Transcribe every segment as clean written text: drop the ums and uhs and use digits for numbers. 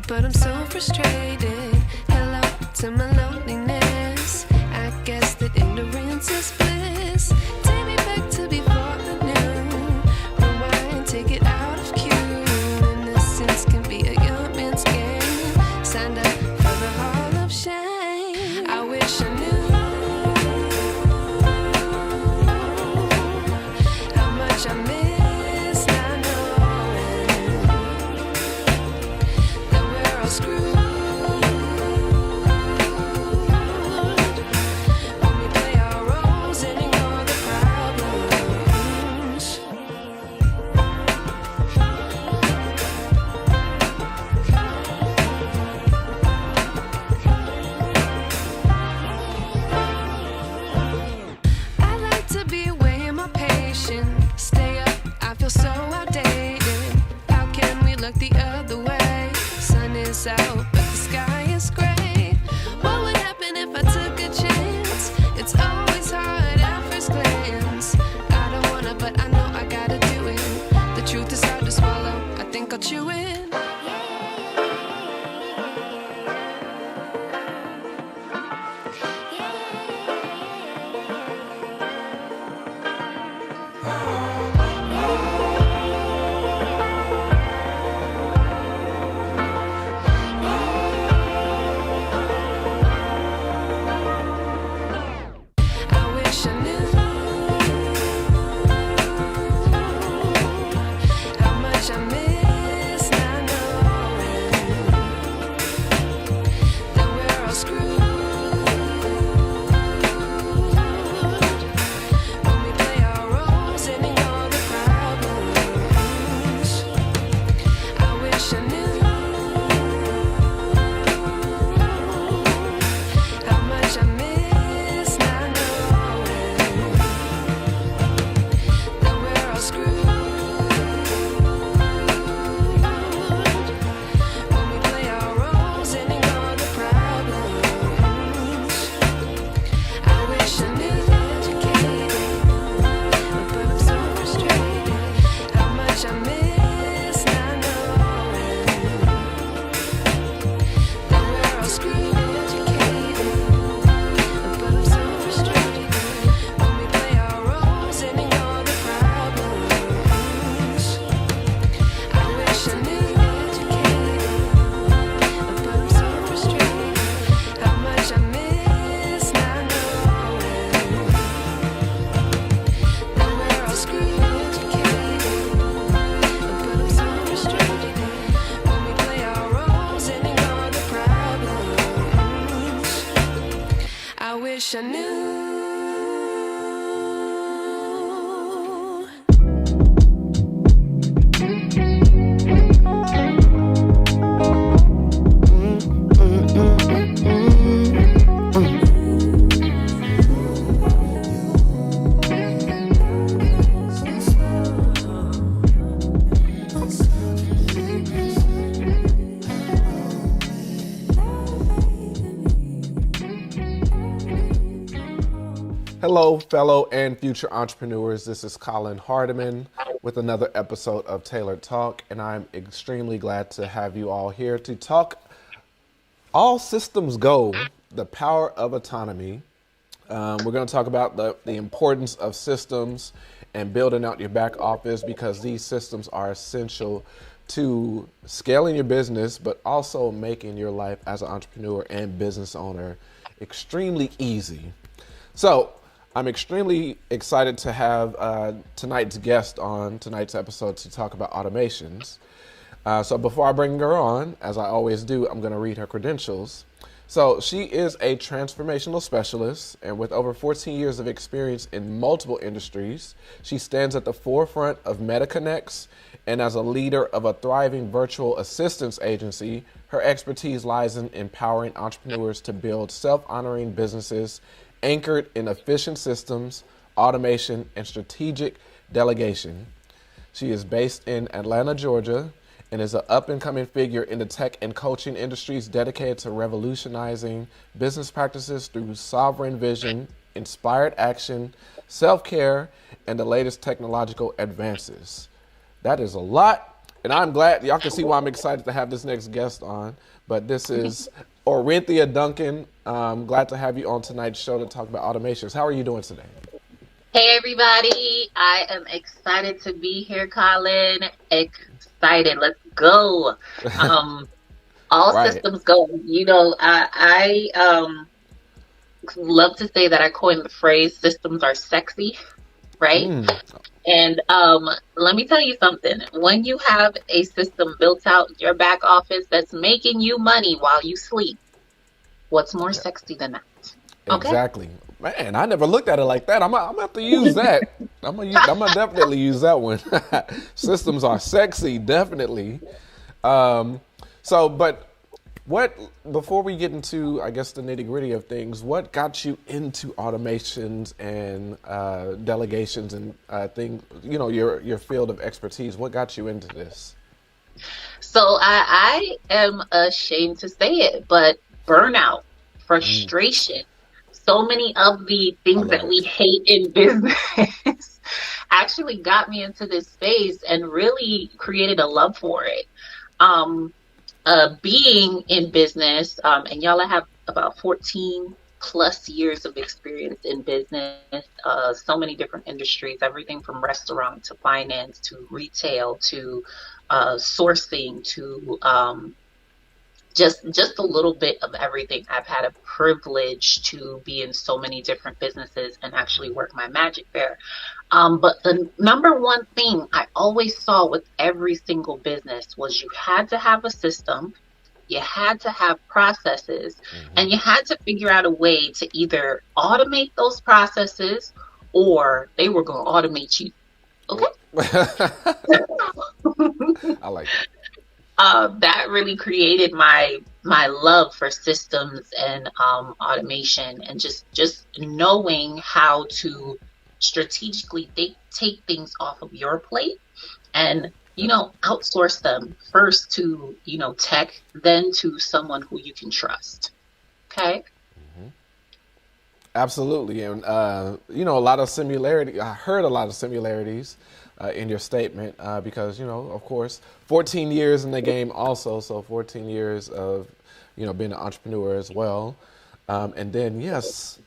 but I'm so frustrated. Hello to my loneliness. I guess that ignorance is bliss. Take me back to before I knew. Rewind, take it out of cue. Innocence can be a young man's game. Signed up for the hall of shame. I wish I knew how much I miss not knowing that we're all screwed when we play our roles and ignore the problems. I like to be away in my patience. Stay up, I feel so outdated. How can we look the other way? Sun is out, but the sky is gray. What would happen if I took a chance? It's always hard at first glance. I don't wanna, but I know I gotta do it. The truth is hard to swallow, I think I'll chew it. I wish I knew how much I miss not knowing that we're all screwed when we play our roles and ignore the problems. I wish I knew how much I miss not knowing that we're all screwed when we play our roles and ignore the problems. I wish I knew educated, but I'm so frustrated. How much I miss not knowing that we're all screwed. Educated, but I'm so frustrated when we play our roles and ignore the problems. I wish I knew educated, but I'm so frustrated. How much I miss not knowing that we're all screwed. Educated, but I'm so frustrated when we play our roles and ignore the problems. I wish I knew. Hello, fellow and future entrepreneurs. This is Collin Hardiman with another episode of Tailored Talk, and I'm extremely glad to have you all here to talk all systems go, the power of autonomy. We're going to talk about the importance of systems and building out your back office, because these systems are essential to scaling your business, but also making your life as an entrepreneur and business owner extremely easy. So I'm extremely excited to have tonight's guest on tonight's episode to talk about automations. So before I bring her on, as I always do, I'm going to read her credentials. So she is a transformational specialist, and with over 14 years of experience in multiple industries, she stands at the forefront of MetaKonnects, and as a leader of a thriving virtual assistance agency, her expertise lies in empowering entrepreneurs to build self-honoring businesses anchored in efficient systems, automation, and strategic delegation. She is based in Atlanta, Georgia, and is an up-and-coming figure in the tech and coaching industries dedicated to revolutionizing business practices through sovereign vision, inspired action, self-care, and the latest technological advances. That is a lot, And I'm glad y'all can see why I'm excited to have this next guest on. But this is Orinthia Duncan. Glad to have you on tonight's show to talk about automations. How are you doing today? Hey everybody, I am excited to be here, Collin. Excited. Let's go. All Right. systems go. I love to say that I coined the phrase systems are sexy, right? Mm, And let me tell you something. When you have a system built out in your back office that's making you money while you sleep, what's more sexy than that? Okay? exactly. Man, I never looked at it like that. I'm gonna have to use that. I'm gonna definitely use that one. Systems are sexy, definitely. Um, but what before we get into, I guess, the nitty gritty of things, what got you into automations and delegations and things? You know, your field of expertise. What got you into this? So I am ashamed to say it, but burnout, Mm, frustration, so many of the I things love that we it. hate in business actually got me into this space and really created a love for it. Um, Being in business, and y'all, I have about 14 plus years of experience in business, so many different industries, everything from restaurant to finance to retail to sourcing to just a little bit of everything. I've had a privilege to be in so many different businesses and actually work my magic there. But the number one thing I always saw with every single business was you had to have a system, you had to have processes, Hmm. and you had to figure out a way to either automate those processes or they were going to automate you. Okay. I like that. That really created my love for systems and automation and just knowing how to strategically take things off of your plate and outsource them first to tech, then to someone who you can trust. Okay. Absolutely, and a lot of similarity. I heard a lot of similarities in your statement because of course, 14 years in the game, also, so 14 years of being an entrepreneur as well, and then yes,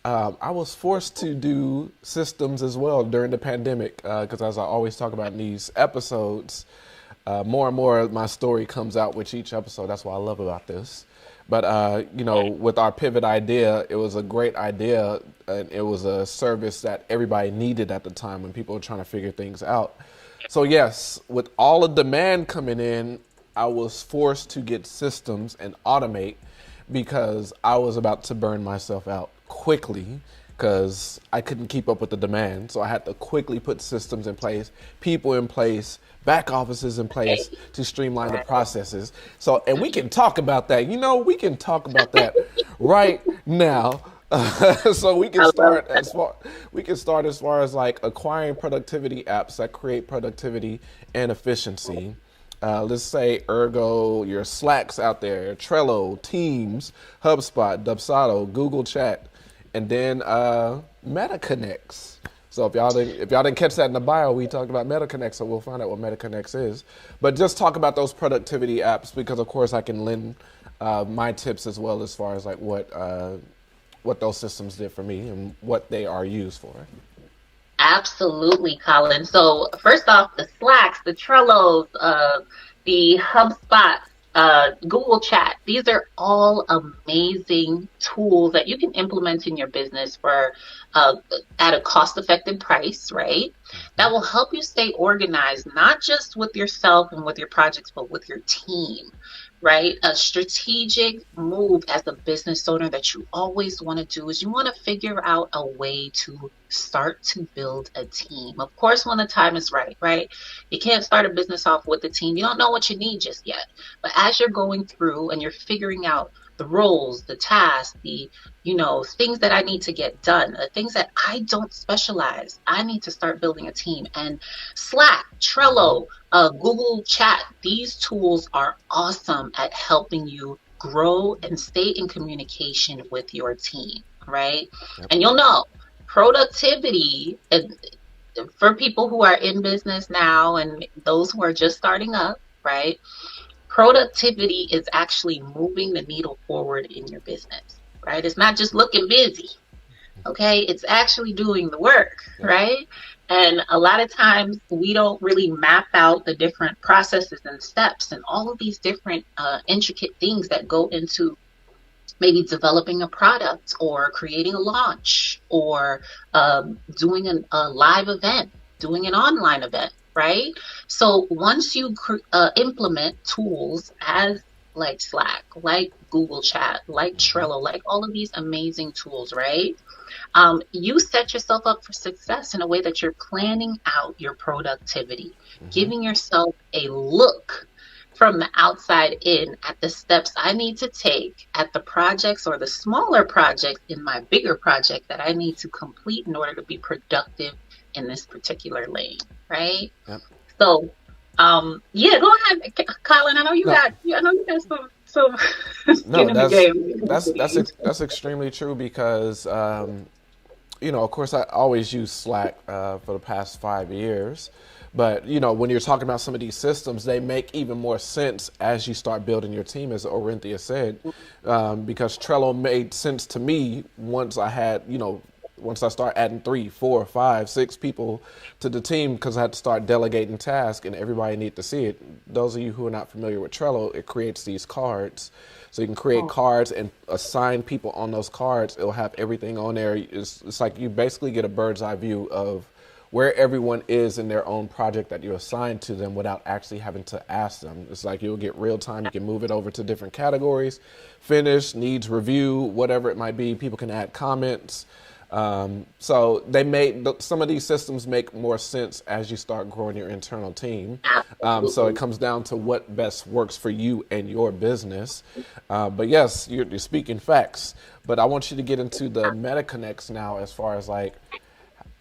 I was forced to do systems as well during the pandemic because as I always talk about in these episodes, more and more of my story comes out with each episode. That's what I love about this. But with our pivot idea, it was a great idea, and it was a service that everybody needed at the time when people were trying to figure things out. So yes, with all the demand coming in, I was forced to get systems and automate because I was about to burn myself out quickly because I couldn't keep up with the demand. So I had to quickly put systems in place, people in place, back offices in place to streamline the processes. So, and we can talk about that. We can talk about that right now. So I love that. we can start as far as like acquiring productivity apps that create productivity and efficiency. Let's say Ergo, your Slacks out there, Trello, Teams, HubSpot, Dubsado, Google Chat, and then MetaKonnects. So if y'all didn't catch that in the bio, we talked about MetaKonnects, so we'll find out what MetaKonnects is. But just talk about those productivity apps because of course I can lend my tips as well as far as like what those systems did for me and what they are used for. Absolutely, Colin. So first off, the Slacks, the Trellos, the HubSpots, Google Chat. These are all amazing tools that you can implement in your business for uh, at a cost-effective price, right? That will help you stay organized, not just with yourself and with your projects, but with your team, right? A strategic move as a business owner that you always want to do is you want to figure out a way to start to build a team. Of course, when the time is right, right? You can't start a business off with a team. You don't know what you need just yet. But as you're going through and you're figuring out the roles, the tasks, the things that I need to get done, the things that I don't specialize, I need to start building a team. And Slack, Trello, Google Chat, these tools are awesome at helping you grow and stay in communication with your team, right? Yep. And you'll know productivity for people who are in business now and those who are just starting up, right? Productivity is actually moving the needle forward in your business, right? It's not just looking busy, okay? It's actually doing the work, right? And a lot of times we don't really map out the different processes and steps and all of these different intricate things that go into maybe developing a product or creating a launch or doing a live event, doing an online event, right? So once you implement tools as like Slack, like Google Chat, like Trello, like all of these amazing tools, right? You set yourself up for success in a way that you're planning out your productivity, giving yourself a look from the outside in at the steps I need to take at the projects or the smaller projects in my bigger project that I need to complete in order to be productive in this particular lane, right? Yep. So, yeah, go ahead, Collin. I know you got some skin in the game. That's extremely true because, of course, I always use Slack for the past 5 years. But, when you're talking about some of these systems, they make even more sense as you start building your team, as Orinthia said, because Trello made sense to me once I had, once I start adding 3, 4, 5, 6 people to the team, because I had to start delegating tasks and everybody need to see it. Those of you who are not familiar with Trello, it creates these cards. So you can create cards and assign people on those cards. It'll have everything on there. It's like you basically get a bird's eye view of where everyone is in their own project that you assign to them without actually having to ask them. It's like you'll get real time. You can move it over to different categories, finish, needs review, whatever it might be. People can add comments. So they some of these systems make more sense as you start growing your internal team. So it comes down to what best works for you and your business. But yes, you're speaking facts. But I want you to get into the MetaKonnects now, as far as like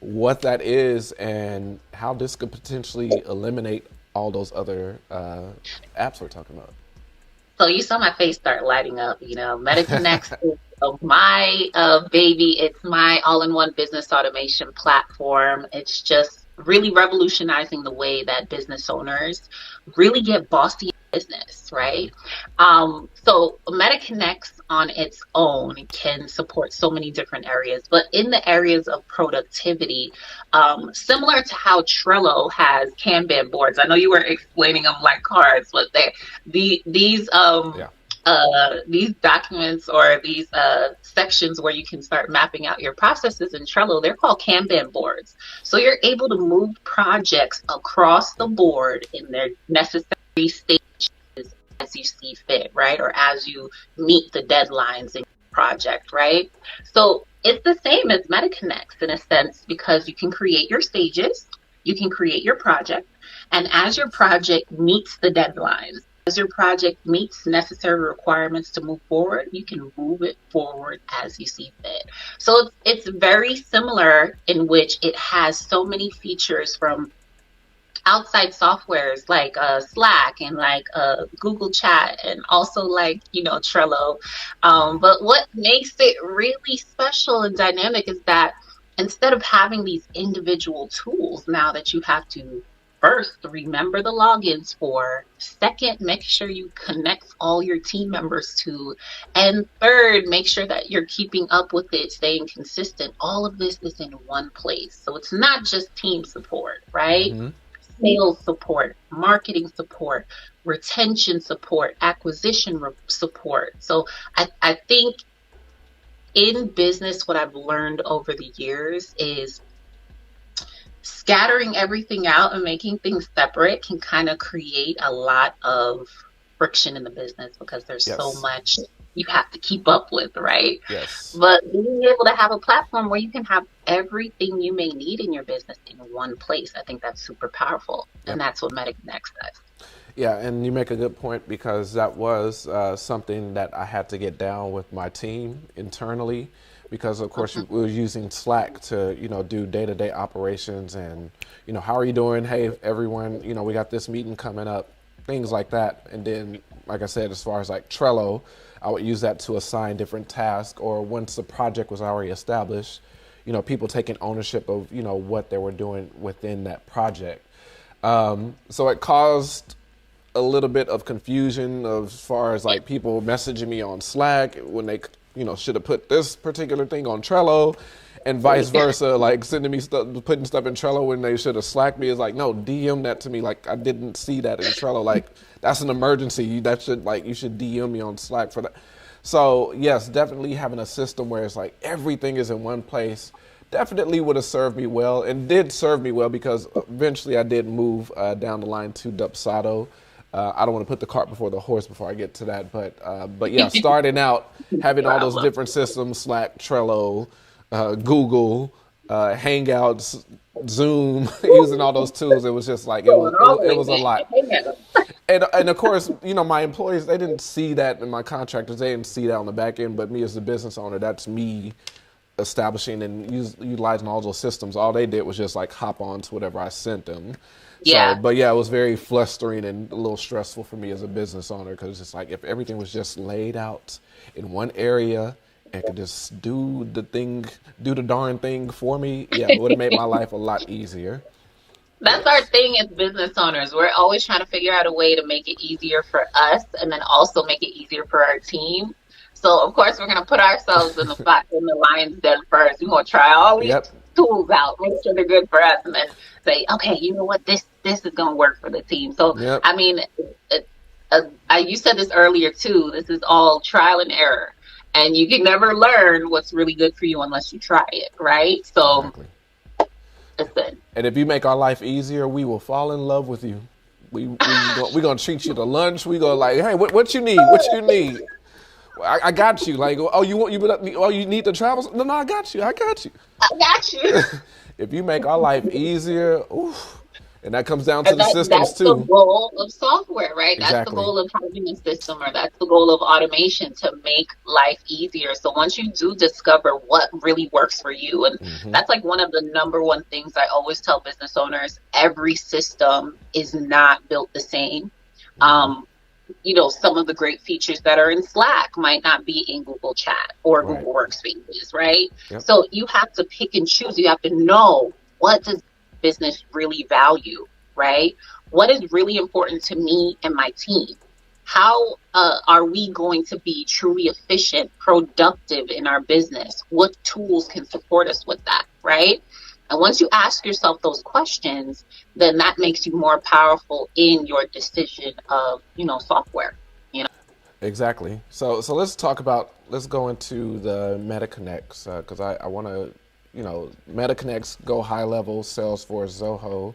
what that is and how this could potentially eliminate all those other apps we're talking about. So you saw my face start lighting up. MetaKonnects is my baby. It's my all-in-one business automation platform. It's just really revolutionizing the way that business owners really get bossy in business, right? So MetaKonnects on its own can support so many different areas, but in the areas of productivity, similar to how Trello has Kanban boards. I know you were explaining them like cards, but these documents or these sections where you can start mapping out your processes in Trello, they're called Kanban boards. So you're able to move projects across the board in their necessary stages as you see fit, right? Or as you meet the deadlines in your project, right? So it's the same as MetaKonnects in a sense, because you can create your stages, you can create your project, and as your project meets the deadlines, as your project meets necessary requirements to move forward, you can move it forward as you see fit. So it's very similar in which it has so many features from outside softwares like Slack and like Google Chat and also like, Trello. But what makes it really special and dynamic is that instead of having these individual tools now that you have to first, remember the logins for. Second, make sure you connect all your team members to. And third, make sure that you're keeping up with it, staying consistent. All of this is in one place. So it's not just team support, right? Mm-hmm. Sales support, marketing support, retention support, acquisition support. So I think in business, what I've learned over the years is scattering everything out and making things separate can kind of create a lot of friction in the business because there's so much you have to keep up with, right? Yes. But being able to have a platform where you can have everything you may need in your business in one place, I think that's super powerful. And that's what MetaKonnects does. Yeah, and you make a good point because that was something that I had to get down with my team internally because, of course, we were using Slack to, do day-to-day operations and, how are you doing? Hey, everyone, we got this meeting coming up, things like that. And then, like I said, as far as like Trello, I would use that to assign different tasks, or once the project was already established, people taking ownership of, what they were doing within that project. So it caused a little bit of confusion as far as like people messaging me on Slack when they, should have put this particular thing on Trello, and vice versa, like sending me stuff, putting stuff in Trello when they should have Slacked me. Is like, no, DM that to me. Like, I didn't see that in Trello. Like, that's an emergency. You should DM me on Slack for that. So yes, definitely having a system where it's like everything is in one place definitely would have served me well, and did serve me well, because eventually I did move down the line to Dubsado. I don't want to put the cart before the horse before I get to that, but yeah, starting out having all those different systems, Slack, Trello, Google, Hangouts, Zoom, using all those tools, it was just like, it was a lot. And of course, my employees, they didn't see that, and my contractors, they didn't see that on the back end, but me as the business owner, that's me establishing and utilizing all those systems. All they did was just like hop on to whatever I sent them. Yeah. So, but yeah, it was very flustering and a little stressful for me as a business owner, because it's like, if everything was just laid out in one area and could just do the darn thing for me, yeah, it would have made my life a lot easier. That's our thing as business owners. We're always trying to figure out a way to make it easier for us, and then also make it easier for our team. So of course we're gonna put ourselves in the lion's den first. We're gonna try all these tools out, make sure they're good for us, and then say, okay, you know what, this is gonna work for the team. So I mean, you said this earlier too. This is all trial and error, and you can never learn what's really good for you unless you try it, right? So. Exactly. Good. And if you make our life easier, we will fall in love with you. We're gonna treat you to lunch. We go like, hey, what you need? What you need? I got you. Like, you need to travel? No, I got you. I got you. If you make our life easier, oof. And that comes down to the systems that's too. That's the goal of software, right? Exactly. That's the goal of having a system, or that's the goal of automation, to make life easier. So once you do discover what really works for you, and that's like one of the number one things I always tell business owners, every system is not built the same. Some of the great features that are in Slack might not be in Google Chat or Google Workspaces, right? Yep. So you have to pick and choose. You have to know, what does business really value, right? What is really important to me and my team? How are we going to be truly efficient, productive in our business? What tools can support us with that, right? And once you ask yourself those questions, then that makes you more powerful in your decision of, software. Exactly. So let's go into the MetaKonnects, because I want to, MetaKonnects, go high level, SalesForce, Zoho.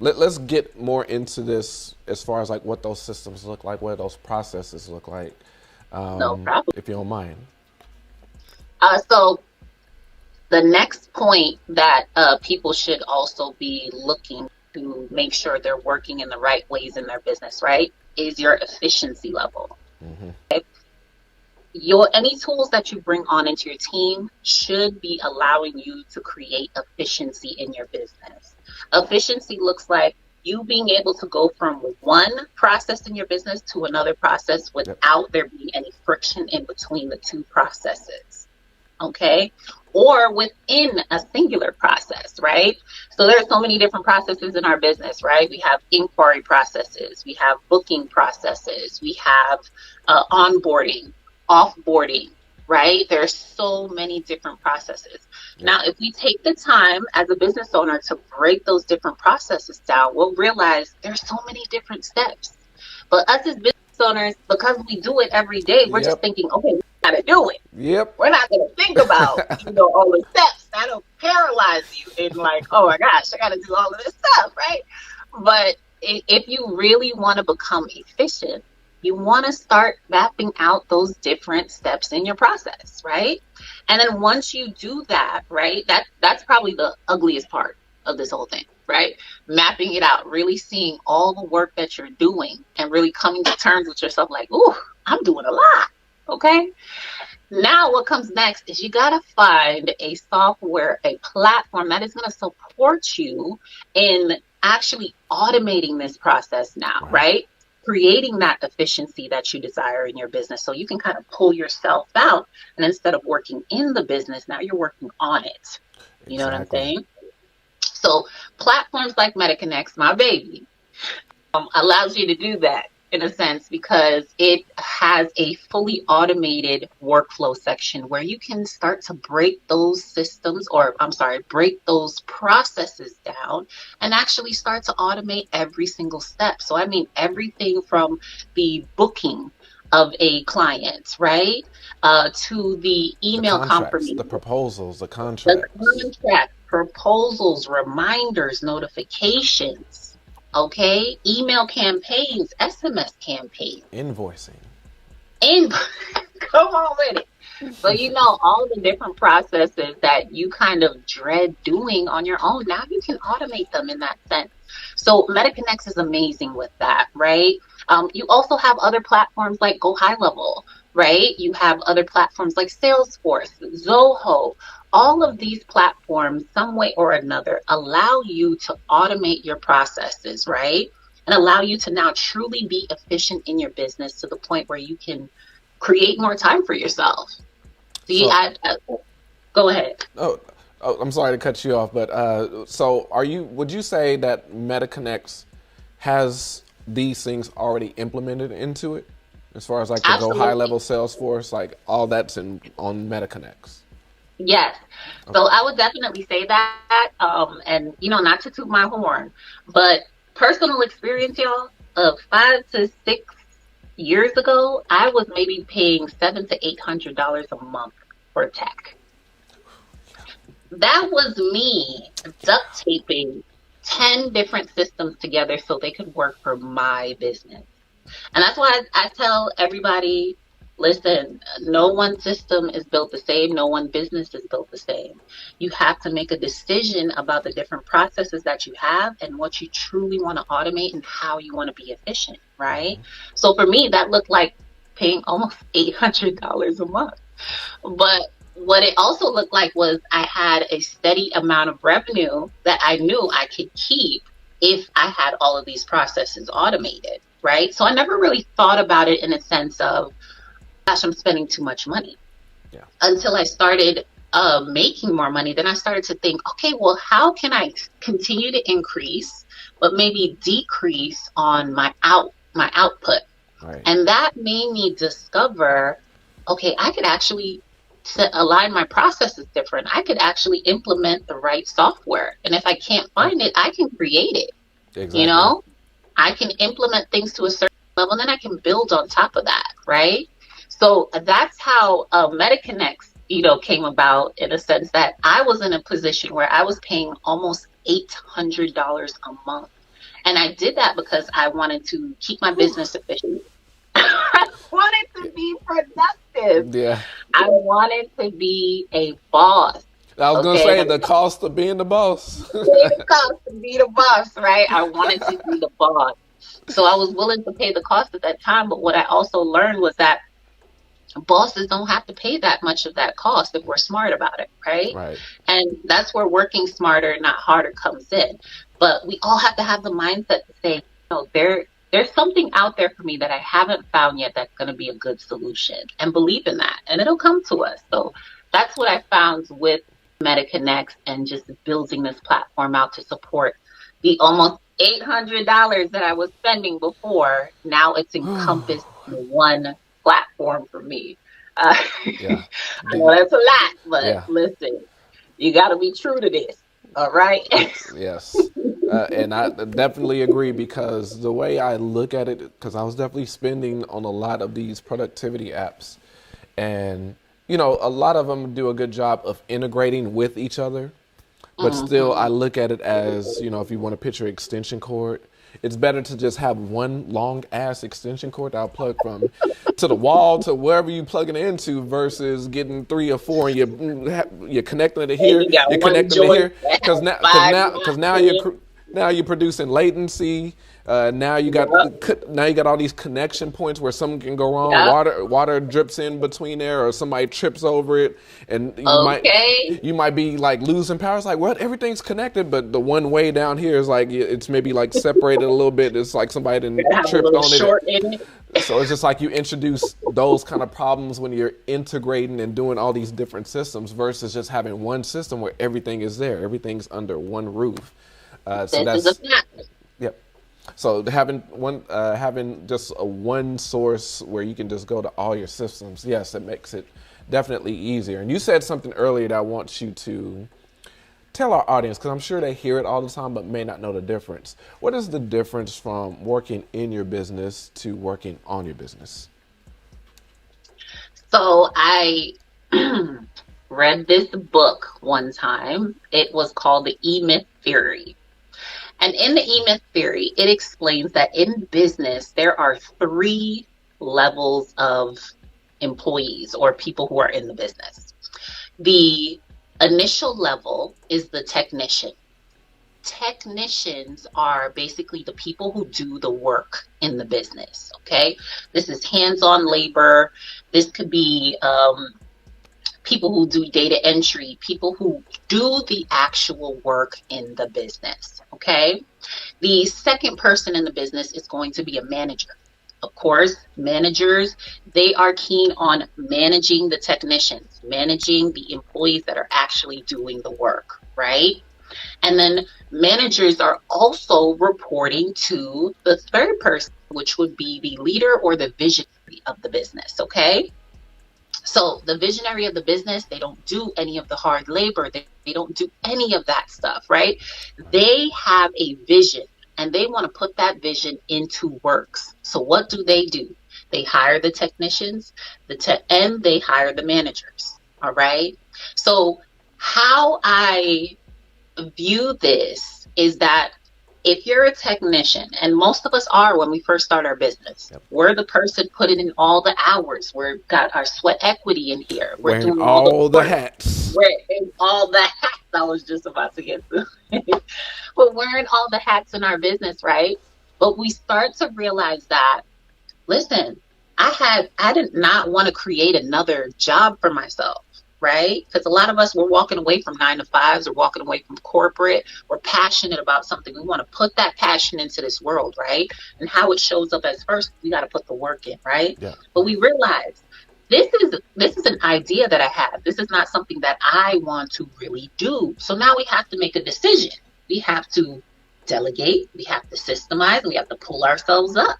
Let's get more into this as far as like what those systems look like, what those processes look like. No problem. If you don't mind. So the next point that people should also be looking to make sure they're working in the right ways in their business, right, is your efficiency level. Okay? Any tools that you bring on into your team should be allowing you to create efficiency in your business. Efficiency looks like you being able to go from one process in your business to another process without there being any friction in between the two processes. Okay? Or within a singular process, right? So there are so many different processes in our business, right? We have inquiry processes, we have booking processes, we have onboarding, offboarding, right? There's so many different processes. Now, if we take the time as a business owner to break those different processes down, we'll realize there's so many different steps. But us as business owners, because we do it every day, we're just thinking, okay, we gotta do it. We're not gonna think about, all the steps. That'll paralyze you in like, oh my gosh, I gotta do all of this stuff, right? But if you really want to become efficient, you want to start mapping out those different steps in your process, right? And then once you do that, right, that's probably the ugliest part of this whole thing, right? Mapping it out, really seeing all the work that you're doing and really coming to terms with yourself like, ooh, I'm doing a lot, okay? Now what comes next is you got to find a software, a platform that is going to support you in actually automating this process now, right? creating that efficiency that you desire in your business, so you can kind of pull yourself out, and instead of working in the business, now you're working on it. You know what I'm Exactly. saying? So platforms like MetaKonnects, my baby, allows you to do that in a sense, because it has a fully automated workflow section where you can start to break those systems, or I'm sorry, break those processes down and actually start to automate every single step. So I mean, everything from the booking of a client, right? To the email confirmation, the proposals, the the contracts, contract, proposals, reminders, notifications. Okay, email campaigns, SMS campaigns, invoicing. and come on with it. So, all the different processes that you kind of dread doing on your own, now you can automate them in that sense. So MetaKonnects is amazing with that, right? You also have other platforms like Go High Level, right? You have other platforms like SalesForce, Zoho. All of these platforms, some way or another, allow you to automate your processes, right? And allow you to now truly be efficient in your business to the point where you can create more time for yourself. See, go ahead. Oh, I'm sorry to cut you off, but so would you say that MetaKonnects has these things already implemented into it? As far as like the Absolutely. Go High Level Salesforce, like all that's on MetaKonnects? Yes. So I would definitely say that. And, not to toot my horn, but personal experience, y'all, of 5 to 6 years ago, I was maybe paying $700 to $800 a month for tech. That was me duct taping 10 different systems together so they could work for my business. And that's why I tell everybody, listen, no one system is built the same. No one business is built the same. You have to make a decision about the different processes that you have and what you truly want to automate and how you want to be efficient, right? So for me, that looked like paying almost $800 a month. But what it also looked like was I had a steady amount of revenue that I knew I could keep if I had all of these processes automated, right? So I never really thought about it in a sense of, gosh, I'm spending too much money. Yeah. Until I started making more money, then I started to think, okay, well, how can I continue to increase, but maybe decrease on my output? Right. And that made me discover, okay, I could actually align my processes different. I could actually implement the right software. And if I can't find it, I can create it. Exactly. I can implement things to a certain level, and then I can build on top of that, right? So that's how MetaKonnects, came about, in a sense that I was in a position where I was paying almost $800 a month. And I did that because I wanted to keep my business efficient. I wanted to be productive. Yeah. I wanted to be a boss. I was going to say the cost of being the boss. The cost to be the boss, right? I wanted to be the boss. So I was willing to pay the cost at that time. But what I also learned was that bosses don't have to pay that much of that cost if we're smart about it, right? Right. And that's where working smarter, not harder, comes in. But we all have to have the mindset to say, there's something out there for me that I haven't found yet that's going to be a good solution, and believe in that, and it'll come to us. So that's what I found with MetaKonnects and just building this platform out to support the almost $800 that I was spending before. Now it's encompassed in one platform for me. Yeah. I know that's a lot, but Yeah. Listen, you got to be true to this. All right. Yes. And I definitely agree, because the way I look at it, because I was definitely spending on a lot of these productivity apps, and a lot of them do a good job of integrating with each other, but still I look at it as, if you want to picture extension cord, it's better to just have one long ass extension cord that I'll plug from to the wall to wherever you plug it into, versus getting 3 or 4 and you're connecting it here, you're connecting it here, because now Now you're producing latency. Now you got Yep. all these connection points where something can go wrong. Yep. Water drips in between there, or somebody trips over it, and Okay. you might be like losing power. It's like, what? Everything's connected, but the one way down here is like it's maybe like separated a little bit. It's like somebody didn't Have a tripped little on short in it. it. So it's just like you introduce those kind of problems when you're integrating and doing all these different systems versus just having one system where everything is there, everything's under one roof. So This is a that's fact. Yep. So having just a one source where you can just go to all your systems, yes, it makes it definitely easier. And you said something earlier that I want you to tell our audience, because I'm sure they hear it all the time, but may not know the difference. What is the difference from working in your business to working on your business? So I read this book one time. It was called The E-Myth Theory. And in the E-Myth Theory, it explains that in business, there are 3 levels of employees or people who are in the business. The initial level is the technician. Technicians are basically the people who do the work in the business, okay? This is hands-on labor. This could be people who do data entry, people who do the actual work in the business, okay? The second person in the business is going to be a manager. Of course, managers, they are keen on managing the technicians, managing the employees that are actually doing the work, right? And then managers are also reporting to the third person, which would be the leader or the visionary of the business, okay? So the visionary of the business, they don't do any of the hard labor. They don't do any of that stuff, right? They have a vision and they want to put that vision into works. So what do? They hire the technicians, and they hire the managers, all right? So how I view this is that if you're a technician, and most of us are when we first start our business, Yep. we're the person putting in all the hours. We've got our sweat equity in here. We're Wearing doing all the work. hats. We're in all the hats. I was just about to get to. We're wearing all the hats in our business, right? But we start to realize that, listen, I did not want to create another job for myself. Right? Because a lot of us, we're walking away from 9-to-5s, we're walking away from corporate, we're passionate about something. We want to put that passion into this world, right? And how it shows up as first, we got to put the work in, right? Yeah. But we realize this is an idea that I have. This is not something that I want to really do. So now we have to make a decision. We have to delegate, we have to systemize, and we have to pull ourselves up.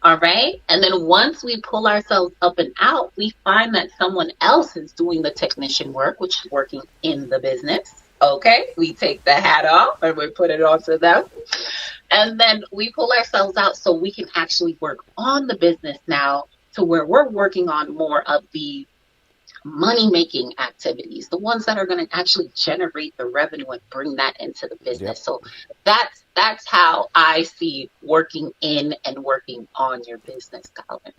All right. And then once we pull ourselves up and out, we find that someone else is doing the technician work, which is working in the business. Okay. We take the hat off and we put it onto them. And then we pull ourselves out so we can actually work on the business now to where we're working on more of the money-making activities, the ones that are going to actually generate the revenue and bring that into the business. Yep. So that's how I see working in and working on your business, Collin.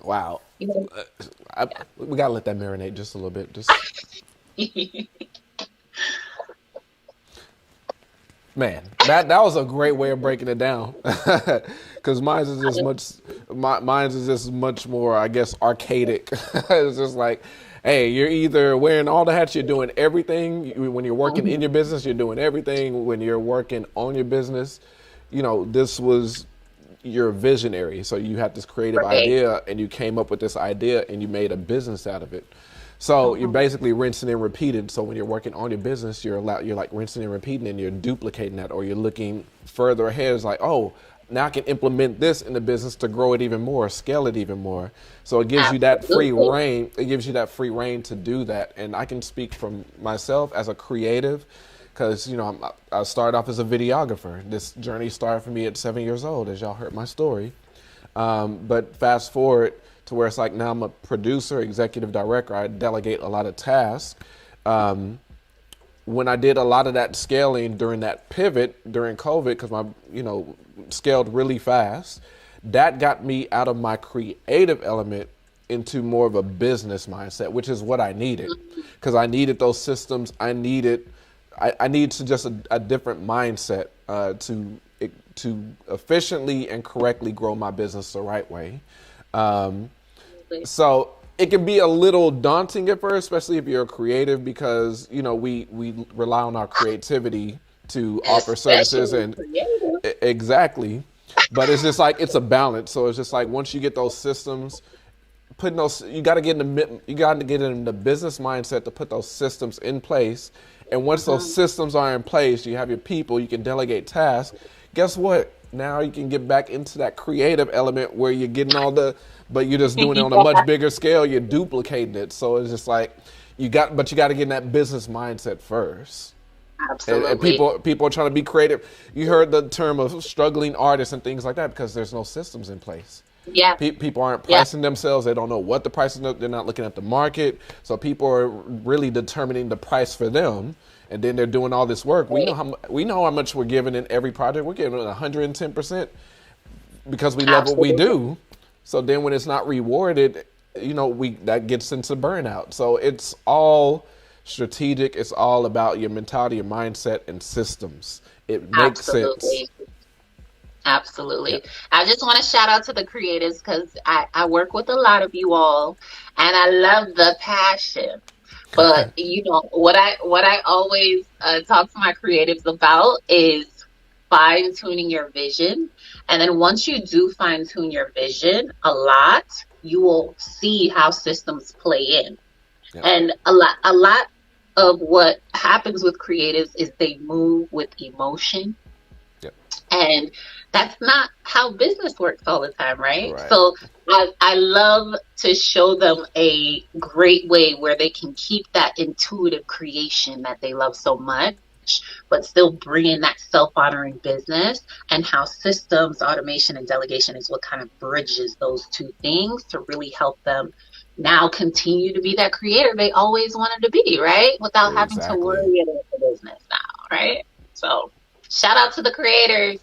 Wow. You know? We got to let that marinate just a little bit. Just Man, that was a great way of breaking it down, because mine's is just much more, I guess, archaic. It's just like, hey, you're either wearing all the hats, you're doing everything. When you're working in your business, you're doing everything. When you're working on your business, this was your visionary. So you had this creative idea, and you came up with this idea, and you made a business out of it. So you're basically rinsing and repeating. So when you're working on your business, you're like rinsing and repeating, and you're duplicating that, or you're looking further ahead. It's like, oh, now I can implement this in the business to grow it even more, scale it even more. So it gives you that free reign. It gives you that free reign to do that. And I can speak from myself as a creative, because I started off as a videographer. This journey started for me at 7 years old, as y'all heard my story. But fast forward to where it's like now I'm a producer, executive director. I delegate a lot of tasks. When I did a lot of that scaling during that pivot during COVID, because my scaled really fast, that got me out of my creative element into more of a business mindset, which is what I needed, because I needed those systems. I needed I need to just a different mindset to efficiently and correctly grow my business the right way. So it can be a little daunting at first, especially if you're a creative, because we rely on our creativity to offer services and exactly. But it's just like it's a balance. So it's just like once you get those systems, you got to get in the business mindset to put those systems in place. And once those systems are in place, you have your people, you can delegate tasks. Guess what? Now you can get back into that creative element where you're getting but you're just doing it on a much bigger scale. You're duplicating it. So it's just like you got to get in that business mindset first. Absolutely. And people are trying to be creative. You heard the term of struggling artists and things like that because there's no systems in place. Yeah. People aren't pricing themselves. They don't know what the price is. They're not looking at the market. So people are really determining the price for them. And then they're doing all this work. We know how much we're giving in every project. We're giving 110% because we love what we do. So then when it's not rewarded, that gets into burnout. So it's all strategic. It's all about your mentality, your mindset, and systems. It makes sense. Absolutely. Yeah. I just want to shout out to the creatives because I work with a lot of you all and I love the passion. But what I always talk to my creatives about is fine tuning your vision. And then once you do fine tune your vision a lot, you will see how systems play in. Yeah. And a lot of what happens with creatives is they move with emotion. Yep. And that's not how business works all the time, right? So I love to show them a great way where they can keep that intuitive creation that they love so much, but still bring in that self-honoring business, and how systems, automation, and delegation is what kind of bridges those two things to really help them now continue to be that creator they always wanted to be, right? Without having to worry about the business now, right? So shout out to the creators.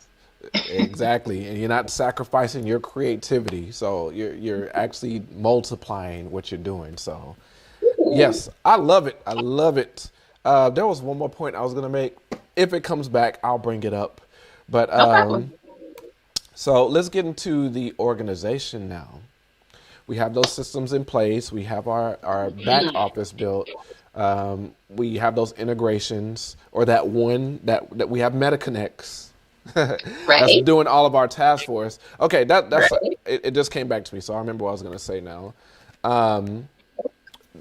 Exactly. And you're not sacrificing your creativity. So you're actually multiplying what you're doing. So yes, I love it. I love it. There was one more point I was going to make. If it comes back, I'll bring it up. But so let's get into the organization now. We have those systems in place. We have our back office built. We have those integrations, or that one that we have MetaKonnects. That's doing all of our tasks for us. Okay, that's it just came back to me, so I remember what I was going to say now.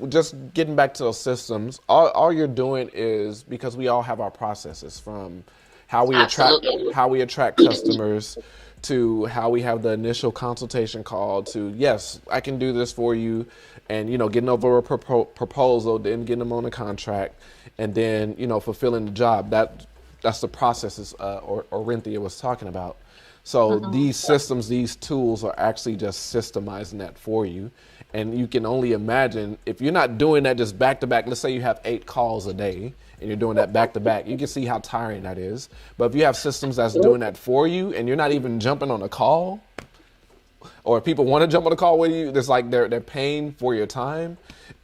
Just getting back to those systems, all you're doing is, because we all have our processes, from how we attract customers to how we have the initial consultation call to, yes, I can do this for you, and getting over a proposal, then getting them on a contract, and then fulfilling the job. That's the processes Orinthia was talking about. So these systems, these tools are actually just systemizing that for you. And you can only imagine, if you're not doing that just back to back, let's say you have 8 calls a day and you're doing that back to back, you can see how tiring that is. But if you have systems that's doing that for you and you're not even jumping on a call, or if people want to jump on a call with you, it's like they're paying for your time.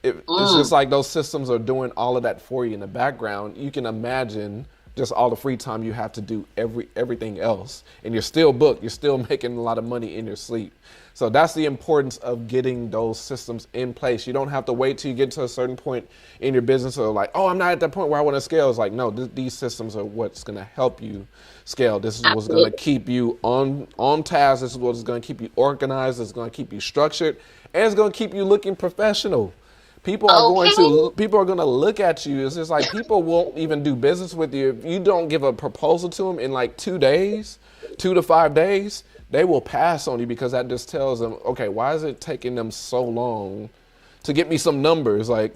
It's just like those systems are doing all of that for you in the background. You can imagine just all the free time you have to do everything else, and you're still booked. You're still making a lot of money in your sleep. So that's the importance of getting those systems in place. You don't have to wait till you get to a certain point in your business, or like, oh, I'm not at that point where I want to scale. It's like, no, these systems are what's going to help you scale. This is what's going to keep you on task. This is what's going to keep you organized. It's going to keep you structured, and it's going to keep you looking professional. People are going to look at you. It's just like, people won't even do business with you if you don't give a proposal to them in like 2 days, 2 to 5 days. They will pass on you, because that just tells them, okay, why is it taking them so long to get me some numbers? Like,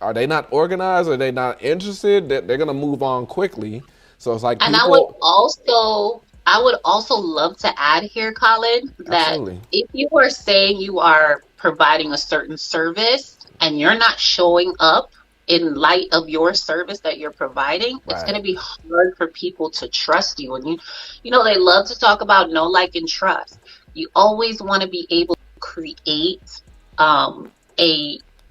are they not organized? Are they not interested? They're going to move on quickly. So it's like, and I would also love to add here, Collin, that if you are saying you are providing a certain service and you're not showing up in light of your service that you're providing, it's going to be hard for people to trust you. And they love to talk about know, like, and trust. You always want to be able to create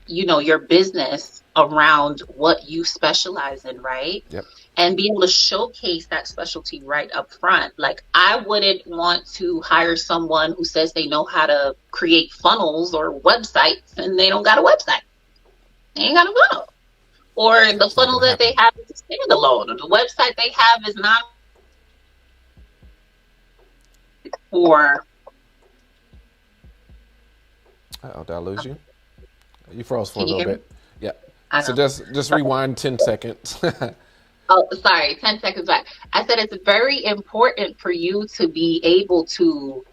your business around what you specialize in, right? Yep. And be able to showcase that specialty right up front. Like, I wouldn't want to hire someone who says they know how to create funnels or websites and they don't got a website. They ain't got a funnel. Or the funnel that they have is a standalone, or the website they have is not for. Oh, did I lose you? You froze for a Can you little hear bit. Yeah. I So know. just rewind 10 seconds. Oh, sorry, 10 seconds back. I said it's very important for you to be able to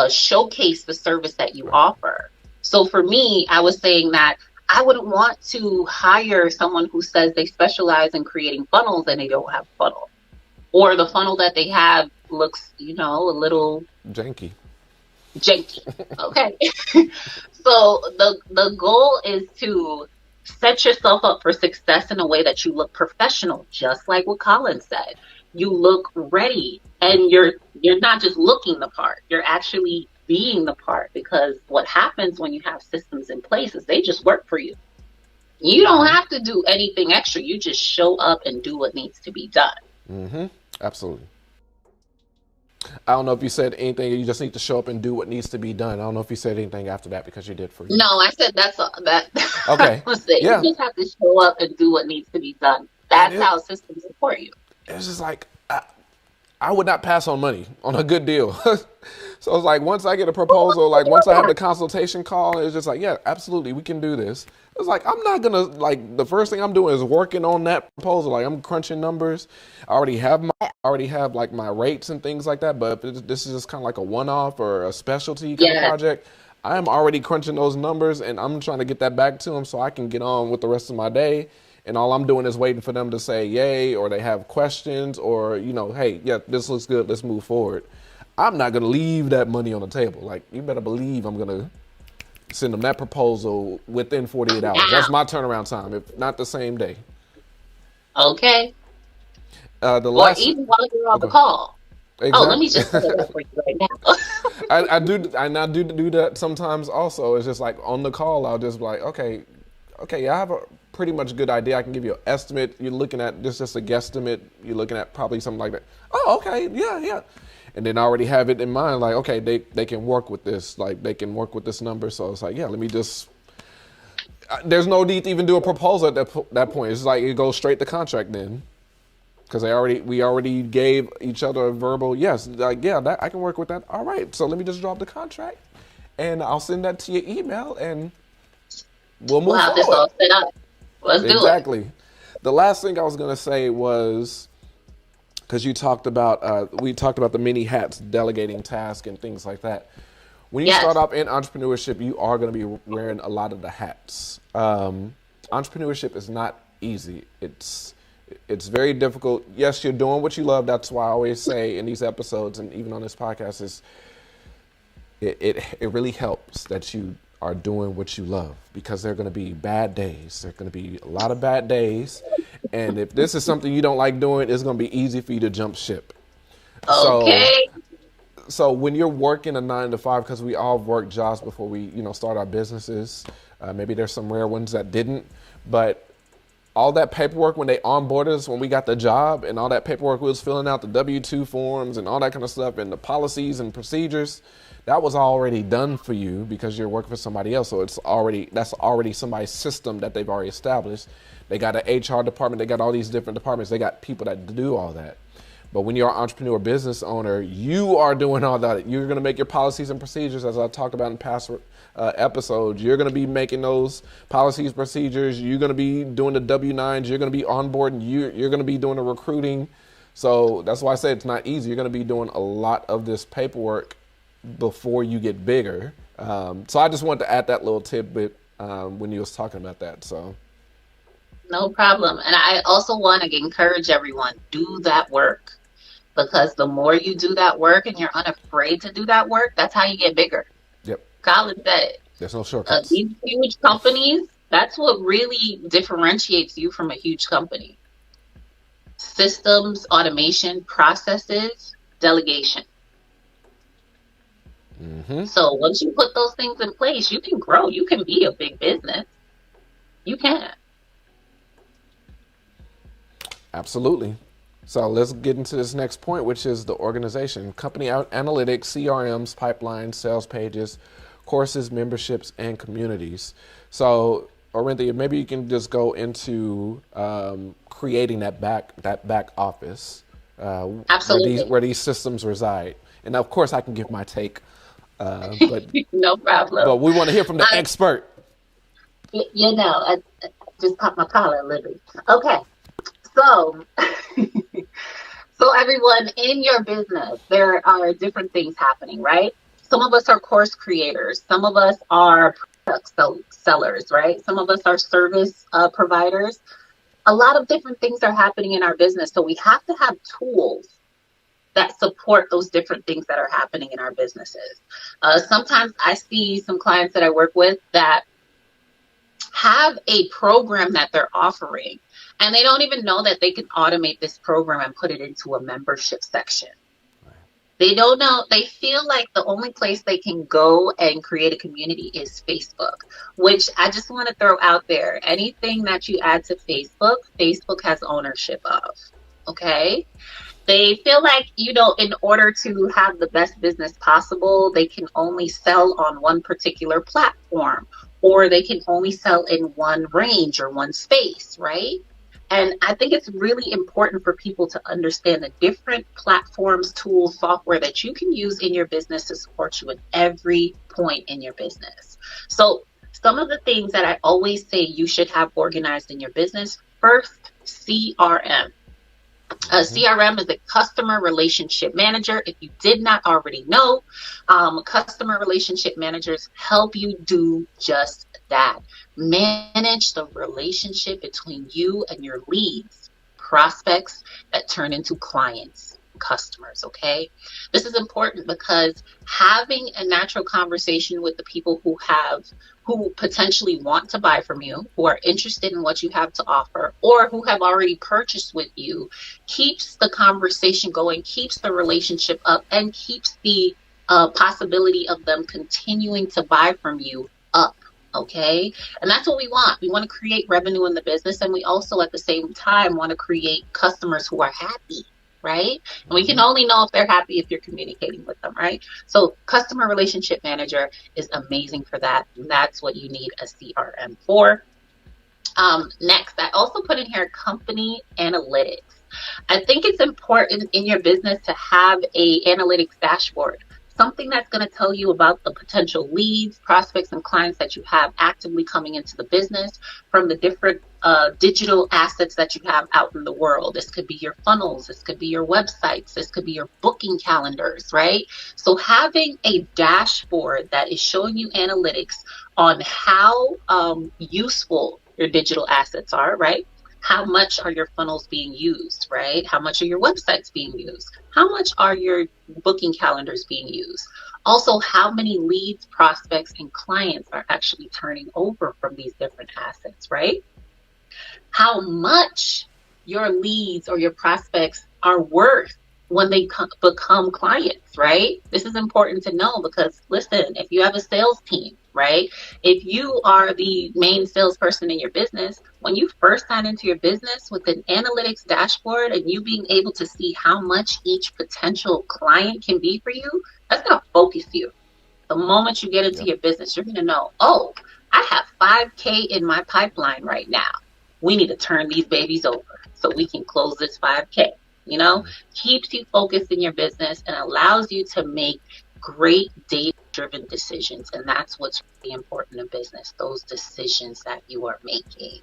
showcase the service that you offer. So for me, I was saying that I wouldn't want to hire someone who says they specialize in creating funnels and they don't have a funnel. Or the funnel that they have looks, a little Janky. Okay. So the goal is to set yourself up for success in a way that you look professional, just like what Collin said. You look ready, and you're not just looking the part, you're actually being the part, because what happens when you have systems in place is they just work for you. You don't have to do anything extra. You just show up and do what needs to be done. Mm-hmm. Absolutely. I don't know if you said anything. You just need to show up and do what needs to be done. I don't know if you said anything after that, because you did for you. No, I said that's all, that. Okay. Yeah. You just have to show up and do what needs to be done. That's how systems support you. It's just like, I would not pass on money on a good deal. So it's like, once I get a proposal, like once I have the consultation call, it's just like, yeah, absolutely, we can do this. It's like, I'm not gonna, like, the first thing I'm doing is working on that proposal. Like, I'm crunching numbers. I already have like my rates and things like that. But if this is just kind of like a one-off or a specialty kind of project, I am already crunching those numbers, and I'm trying to get that back to them so I can get on with the rest of my day. And all I'm doing is waiting for them to say yay, or they have questions, or, hey, yeah, this looks good, let's move forward. I'm not going to leave that money on the table. Like, you better believe I'm going to send them that proposal within 48 hours. That's my turnaround time, if not the same day. Okay. Or even while you're on the call. Exactly. Oh, let me just set it up for you right now. I do that sometimes also. It's just like on the call, I'll just be like, okay, I have a pretty much good idea. I can give you an estimate. You're looking at just a guesstimate. You're looking at probably something like that. Oh, okay, yeah. And then I already have it in mind, like, okay, they can work with this. Like, they can work with this number. So it's like, yeah, let me just, there's no need to even do a proposal at that point. It's like, it goes straight to contract then. Because we already gave each other a verbal, yes, like, yeah, I can work with that. All right, so let me just drop the contract, and I'll send that to your email, and we'll move forward. We'll have this all set up. Let's do it. Exactly. The last thing I was going to say was, because we talked about the many hats, delegating tasks and things like that. When you start off in entrepreneurship, you are going to be wearing a lot of the hats. Entrepreneurship is not easy. It's very difficult. Yes, you're doing what you love. That's why I always say in these episodes and even on this podcast it really helps that you are doing what you love, because there are going to be bad days. There are going to be a lot of bad days. And if this is something you don't like doing, it's going to be easy for you to jump ship. Okay. So when you're working a 9 to 5, because we all work jobs before we, start our businesses. Maybe there's some rare ones that didn't, but all that paperwork when they onboarded us, when we got the job, and all that paperwork we was filling out, the W-2 forms and all that kind of stuff, and the policies and procedures, that was already done for you because you're working for somebody else. So that's already somebody's system that they've already established. They got an HR department. They got all these different departments. They got people that do all that. But when you're an entrepreneur business owner, you are doing all that. You're going to make your policies and procedures, as I talked about in past episodes. You're going to be making those policies, procedures. You're going to be doing the W-9s. You're going to be onboarding. You're going to be doing the recruiting. So that's why I say it's not easy. You're going to be doing a lot of this paperwork before you get bigger. So I just wanted to add that little tidbit when you was talking about that. So. No problem. And I also want to encourage everyone, do that work. Because the more you do that work and you're unafraid to do that work, that's how you get bigger. Yep. Collin said it. There's no shortcuts. These huge companies, that's what really differentiates you from a huge company. Systems, automation, processes, delegation. Mm-hmm. So once you put those things in place, you can grow. You can be a big business. You can. Absolutely. So let's get into this next point, which is the organization, company analytics, CRMs, pipelines, sales pages, courses, memberships, and communities. So, Orinthia, maybe you can just go into creating that back office Absolutely. where these systems reside. And of course, I can give my take, but No problem. we want to hear from the expert. I just popped my collar, literally. Okay, so so everyone in your business, there are different things happening, right? Some of us are course creators. Some of us are product sellers, right? Some of us are service providers. A lot of different things are happening in our business. So we have to have tools that support those different things that are happening in our businesses. Sometimes I see some clients that I work with that have a program that they're offering, and they don't even know that they can automate this program and put it into a membership section. They don't know. They feel like the only place they can go and create a community is Facebook, which I just want to throw out there. Anything that you add to Facebook, Facebook has ownership of. Okay. They feel like, in order to have the best business possible, they can only sell on one particular platform, or they can only sell in one range or one space, right? And I think it's really important for people to understand the different platforms, tools, software that you can use in your business to support you at every point in your business. So some of the things that I always say you should have organized in your business: first, CRM. A CRM is a customer relationship manager. If you did not already know, customer relationship managers help you do just that. Manage the relationship between you and your leads, prospects that turn into clients, customers, okay? This is important because having a natural conversation with the people who potentially want to buy from you, who are interested in what you have to offer, or who have already purchased with you, keeps the conversation going, keeps the relationship up, and keeps the possibility of them continuing to buy from you up. Okay. And that's what we want. We want to create revenue in the business. And we also at the same time want to create customers who are happy. Right. And we can only know if they're happy if you're communicating with them. Right. So customer relationship manager is amazing for that. And that's what you need a CRM for. Next, I also put in here company analytics. I think it's important in your business to have a analytics dashboard. Something that's going to tell you about the potential leads, prospects, and clients that you have actively coming into the business from the different digital assets that you have out in the world. This could be your funnels. This could be your websites. This could be your booking calendars, right? So having a dashboard that is showing you analytics on how useful your digital assets are, right? How much are your funnels being used, right? How much are your websites being used? How much are your booking calendars being used? Also, how many leads, prospects, and clients are actually turning over from these different assets, right? How much your leads or your prospects are worth when they become clients, right? This is important to know because, listen, if you have a sales team, right? If you are the main salesperson in your business, when you first sign into your business with an analytics dashboard and you being able to see how much each potential client can be for you, that's going to focus you. The moment you get into your business, you're going to know, oh, I have 5K in my pipeline right now. We need to turn these babies over so we can close this 5K. Keeps you focused in your business and allows you to make great data-driven decisions. And that's what's really important in business, those decisions that you are making.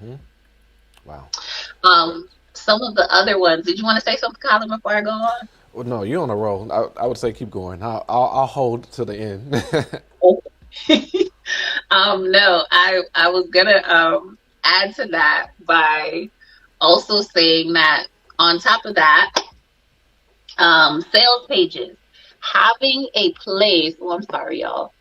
Mm-hmm. Wow. Some of the other ones, did you want to say something, Collin, before I go on? Well, no, you're on a roll. I would say keep going. I'll hold to the end. No, I was going to add to that by also saying that on top of that, sales pages. Having a place, I'm sorry, y'all.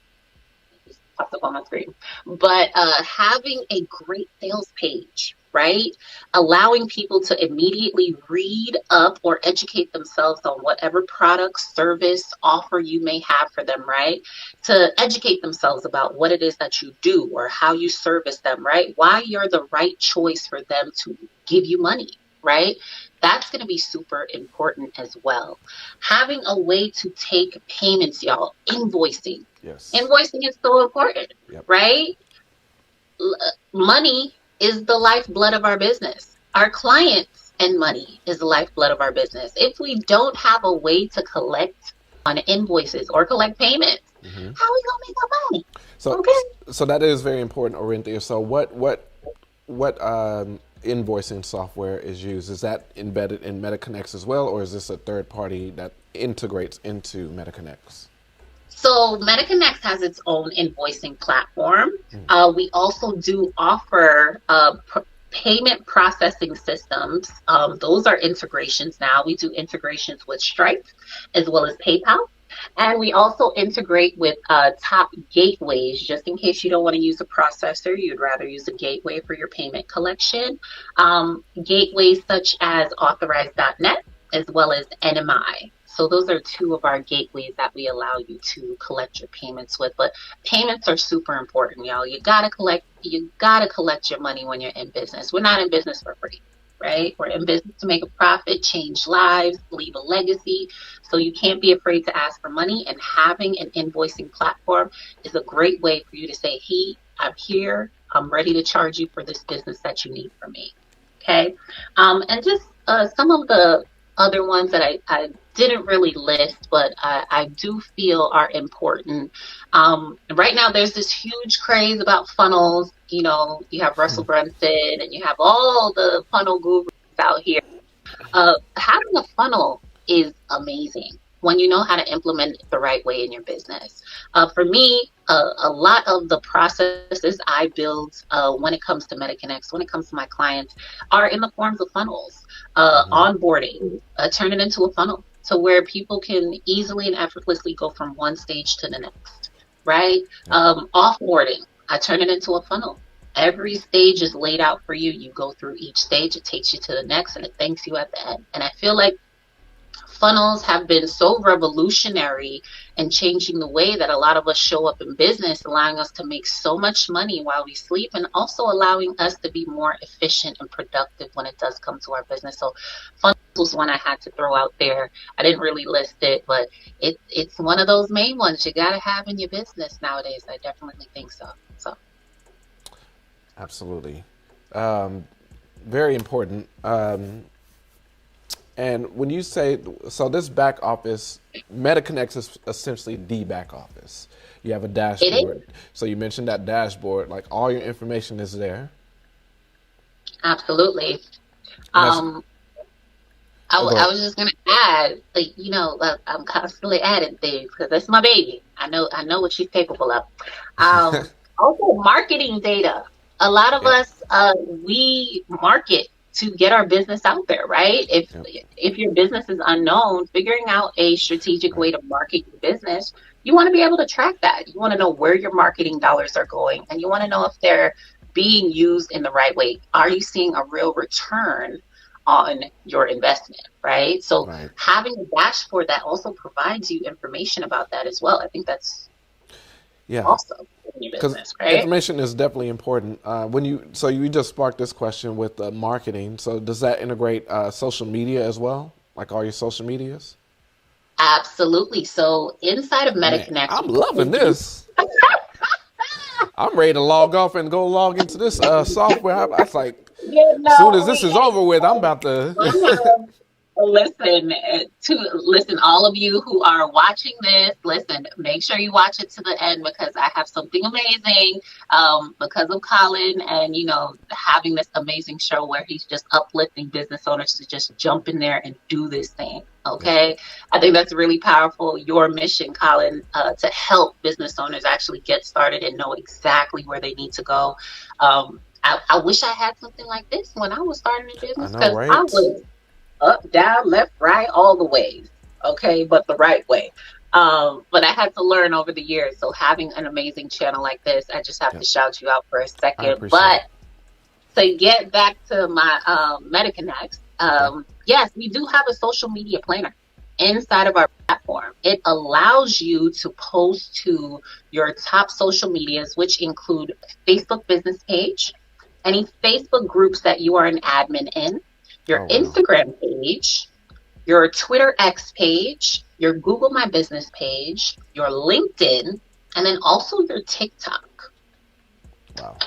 It just popped up on my screen. But having a great sales page, right? Allowing people to immediately read up or educate themselves on whatever product, service, offer you may have for them, right? To educate themselves about what it is that you do or how you service them, right? Why you're the right choice for them to give you money. right? That's going to be super important as well. Having a way to take payments, y'all, invoicing. Yes. Invoicing is so important, Yep. right? Money is the lifeblood of our business. Our clients and money is the lifeblood of our business. If we don't have a way to collect on invoices or collect payments, how are we gonna make our money? So, Okay. so that is very important, Orinthia. So what invoicing software is used? Is that embedded in MetaKonnects as well, or is this a third party that integrates into MetaKonnects? So MetaKonnects has its own invoicing platform. We also do offer payment processing systems. Those are integrations now. We do integrations with Stripe as well as PayPal. And we also integrate with top gateways, just in case you don't want to use a processor, you'd rather use a gateway for your payment collection. Gateways such as Authorize.net as well as NMI. So those are two of our gateways that we allow you to collect your payments with. But payments are super important, y'all. You gotta collect your money when you're in business. We're not in business for free, right? We're in business to make a profit, change lives, leave a legacy. So you can't be afraid to ask for money, and having an invoicing platform is a great way for you to say, hey, I'm here. I'm ready to charge you for this business that you need from me. Okay. And just some of the other ones that I didn't really list, but I do feel are important. Right now, there's this huge craze about funnels. You know, you have Russell Brunson and you have all the funnel gurus out here. Having a funnel is amazing when you know how to implement it the right way in your business. For me, a lot of the processes I build when it comes to MetaKonnects, when it comes to my clients, are in the forms of funnels. Onboarding, turn it into a funnel to where people can easily and effortlessly go from one stage to the next, right? Offboarding, I turn it into a funnel. Every stage is laid out for you. You go through each stage, it takes you to the next, and it thanks you at the end. And I feel like funnels have been so revolutionary in changing the way that a lot of us show up in business, allowing us to make so much money while we sleep, and also allowing us to be more efficient and productive when it does come to our business. So funnels was one I had to throw out there. I didn't really list it, but it's one of those main ones you got to have in your business nowadays. I definitely think so. Absolutely. Very important. And when you say, so this back office, MetaKonnects is essentially the back office. You have a dashboard. So you mentioned that dashboard, like all your information is there. Absolutely. I was just going to add, like, you know, I'm constantly adding things because that's my baby. I know what she's capable of. Also, marketing data. A lot of us, we market to get our business out there, right? If your business is unknown, figuring out a strategic way to market your business, you want to be able to track that. You want to know where your marketing dollars are going, and you want to know if they're being used in the right way. Are you seeing a real return on your investment, right? So having a dashboard that also provides you information about that as well, I think that's awesome. Because right? Information is definitely important. So you just sparked this question with marketing. So does that integrate social media as well, like all your social medias? Absolutely. So inside of MetaKonnects, I'm loving this. I'm ready to log off and go log into this software. I was like, as soon as this is over with, I'm about to. Listen, all of you who are watching this, listen, make sure you watch it to the end because I have something amazing because of Collin and, you know, having this amazing show where he's just uplifting business owners to just jump in there and do this thing. Okay. I think that's really powerful. Your mission, Collin, to help business owners actually get started and know exactly where they need to go. I wish I had something like this when I was starting a business because I was up, down, left, right, all the ways, okay, but the right way. But I had to learn over the years. So having an amazing channel like this, I just have to shout you out for a second. But to get back to my MetaKonnects, yes, we do have a social media planner inside of our platform. It allows you to post to your top social medias, which include Facebook business page, any Facebook groups that you are an admin in, your Oh, wow. Instagram page, your Twitter X page, your Google My Business page, your LinkedIn, and then also your TikTok. Wow.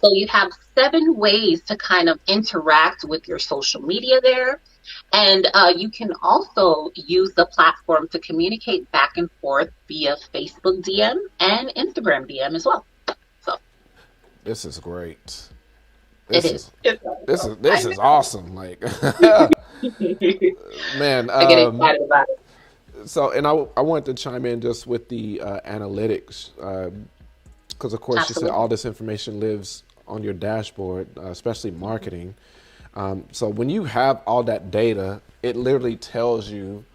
So you have 7 ways to kind of interact with your social media there. And you can also use the platform to communicate back and forth via Facebook DM and Instagram DM as well. So This is great. it This is. is It's this is awesome. Like, man. I get excited about it. So, and I wanted to chime in just with the analytics, because of course you said Absolutely. all this information lives on your dashboard, especially marketing. So when you have all that data, it literally tells you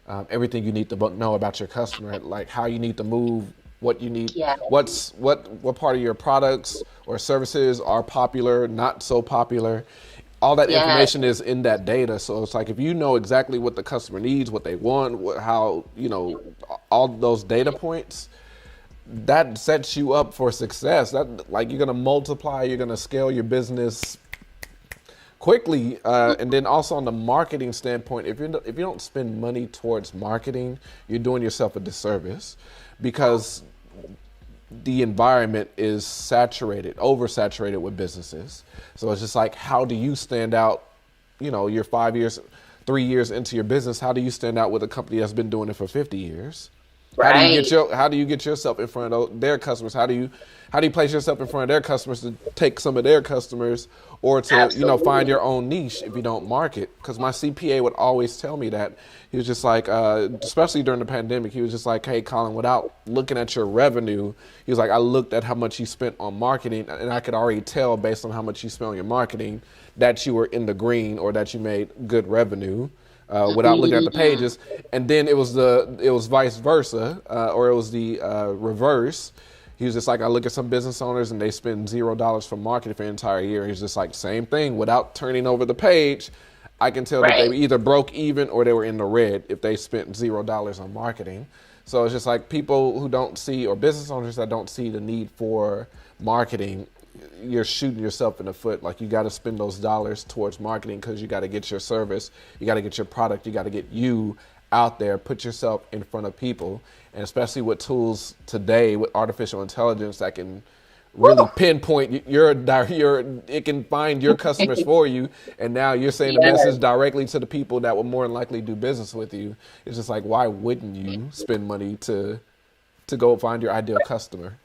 everything you need to know about your customer, like how you need to move, what you need, Yeah. what part of your products or services are popular, not so popular. All that Yeah. information is in that data. So it's like if you know exactly what the customer needs, what they want, how, all those data points, that sets you up for success. That, like, you're gonna multiply, you're gonna scale your business quickly, and then also on the marketing standpoint, if you don't spend money towards marketing, you're doing yourself a disservice, because the environment is oversaturated with businesses. So it's just like, how do you stand out? You're 3 years into your business. How do you stand out with a company that's been doing it for 50 years? How do you Right. get yourself in front of their customers? How do you place yourself in front of their customers to take some of their customers, or to find Absolutely. your own niche if you don't market? Because my CPA would always tell me that. He was just like, especially during the pandemic, he was just like, hey, Collin, without looking at your revenue, he was like, I looked at how much you spent on marketing, and I could already tell based on how much you spent on your marketing that you were in the green, or that you made good revenue. Without looking at the Mhm. pages. And then it was vice versa, or it was the reverse. He was just like, I look at some business owners and they spend $0 for marketing for an entire year. He's just like, same thing. Without turning over the page, I can tell that they Right. were either broke even or they were in the red if they spent $0 on marketing. So it's just like, people who don't see, or business owners that don't see the need for marketing, you're shooting yourself in the foot. Like, you got to spend those dollars towards marketing, because you got to get your service, you got to get your product, you got to get you out there, put yourself in front of people. And especially with tools today with artificial intelligence that can really pinpoint it can find your customers for you, and now you're saying the Yes. message directly to the people that will more than likely do business with you. It's just like, why wouldn't you spend money to go find your ideal customer?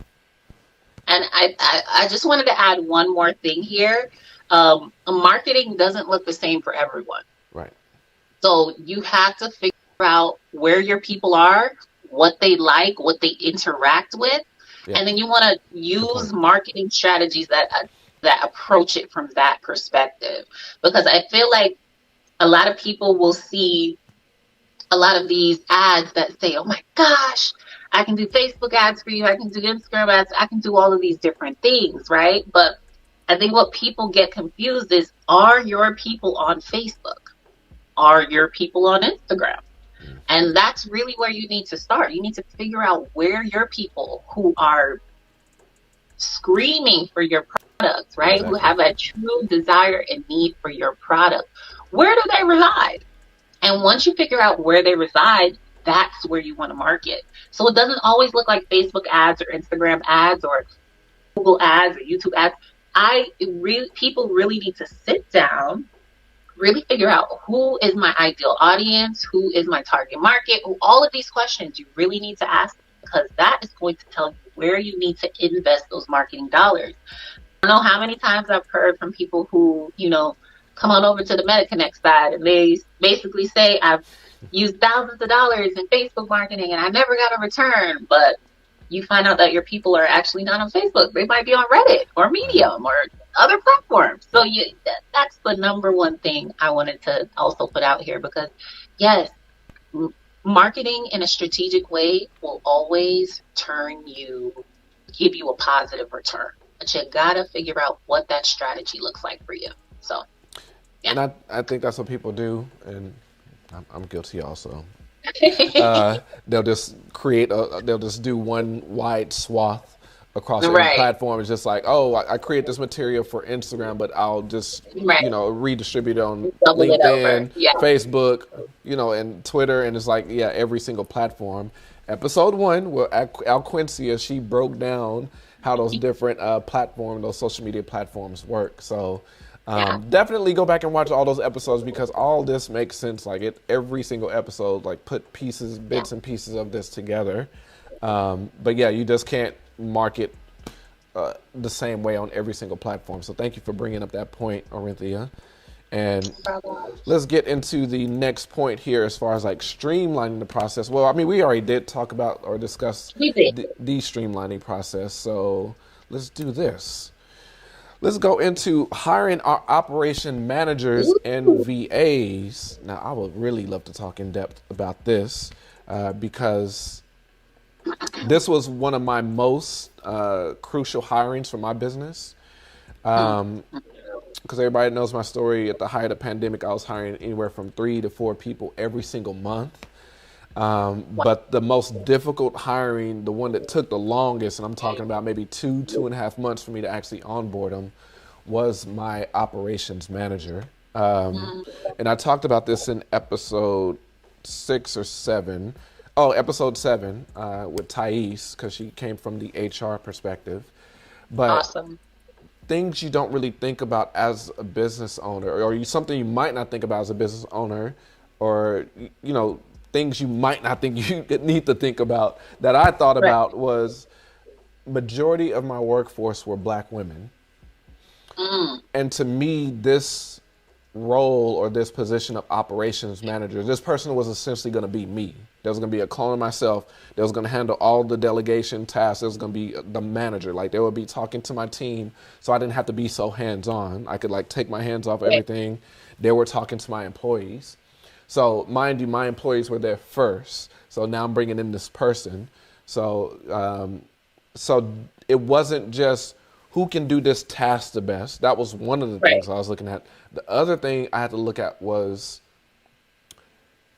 And I just wanted to add one more thing here. Marketing doesn't look the same for everyone. Right. So you have to figure out where your people are, what they like, what they interact with, Yeah. and then you want to Good point. use marketing strategies that approach it from that perspective. Because I feel like a lot of people will see a lot of these ads that say, "Oh my gosh, I can do Facebook ads for you, I can do Instagram ads, I can do all of these different things," right? But I think what people get confused is, are your people on Facebook? Are your people on Instagram? And that's really where you need to start. You need to figure out where your people who are screaming for your product, right? Who Exactly. have a true desire and need for your product, where do they reside? And once you figure out where they reside, that's where you want to market. So it doesn't always look like Facebook ads or Instagram ads or Google ads or YouTube ads. People really need to sit down, really figure out who is my ideal audience, who is my target market, all of these questions you really need to ask, because that is going to tell you where you need to invest those marketing dollars. I don't know how many times I've heard from people who, come on over to the MetaKonnects side, and they basically say, I've used thousands of dollars in Facebook marketing and I never got a return. But you find out that your people are actually not on Facebook. They might be on Reddit or Right. Medium or other platforms. So that's the number one thing I wanted to also put out here, because yes, marketing in a strategic way will always give you a positive return. But you gotta figure out what that strategy looks like for you. So yeah. And I think that's what people do, and I'm guilty also. They'll just do one wide swath across every Right. platform. It's just like, oh, I create this material for Instagram, but I'll just, Right. redistribute it on Double it over. LinkedIn, Yeah. Facebook, and Twitter. And it's like, yeah, every single platform. Episode 1, where Alquincia, she broke down how those different platforms, those social media platforms work. So Yeah. definitely go back and watch all those episodes, because all this makes sense. Like every single episode, like put bits and pieces of this together. But yeah, you just can't market the same way on every single platform. So thank you for bringing up that point, Orinthia. And let's get into the next point here as far as like streamlining the process. Well, I mean, we already did talk about or discuss the streamlining process. So let's do this. Let's go into hiring our operation managers and VAs. Now, I would really love to talk in depth about this because this was one of my most crucial hirings for my business. Because everybody knows my story. At the height of the pandemic, I was hiring anywhere from 3 to 4 people every single month. But the most difficult hiring, the one that took the longest, and I'm talking about maybe 2.5 months for me to actually onboard them, was my operations manager. And I talked about this in episode 6 or 7. Oh, episode 7 with Thais, because she came from the HR perspective. But Awesome. things you don't really think about as a business owner, or something you might not think about as a business owner, or things you might not think you need to think about, that I thought about was majority of my workforce were Black women. And to me, this role or this position of operations manager, this person was essentially going to be me. There was going to be a clone of myself that was going to handle all the delegation tasks. There was going to be the manager. Like, they would be talking to my team, so I didn't have to be so hands-on. I could like take my hands off everything. They were talking to my employees. So mind you, my employees were there first. So now I'm bringing in this person. So it wasn't just who can do this task the best. That was one of the things I was looking at. The other thing I had to look at was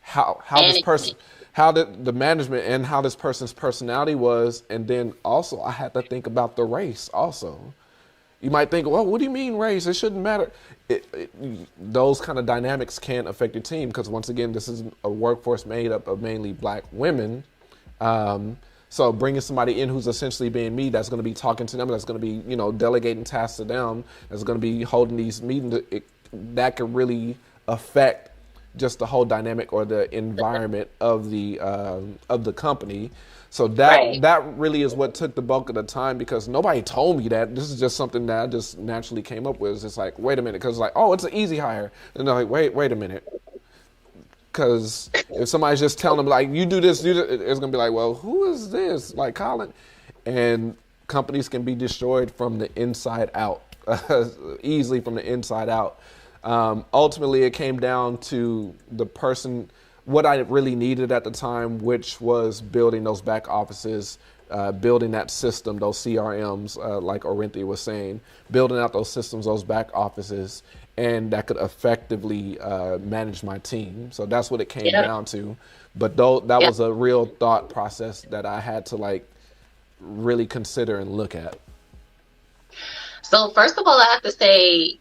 how this person, how the management and how this person's personality was. And then also I had to think about the race also. You might think, well, what do you mean race? It shouldn't matter. Those kind of dynamics can affect your team, because once again, this is a workforce made up of mainly Black women. So bringing somebody in who's essentially being me, that's going to be talking to them, that's going to be, delegating tasks to them, that's going to be holding these meetings, that could really affect just the whole dynamic or the environment of the company. So that really is what took the bulk of the time, because nobody told me that. This is just something that I just naturally came up with. It's just like, wait a minute, because like, oh, it's an easy hire. And they're like, wait a minute. Because if somebody's just telling them, like, you do this, it's going to be like, well, who is this? Like, Collin. And companies can be destroyed from the inside out, easily from the inside out. Ultimately, it came down to the person, what I really needed at the time, which was building those back offices, building that system, those CRMs, like Orinthia was saying, building out those systems, those back offices, and that could effectively manage my team. So that's what it came down to. But that was a real thought process that I had to like really consider and look at. So first of all, I have to say,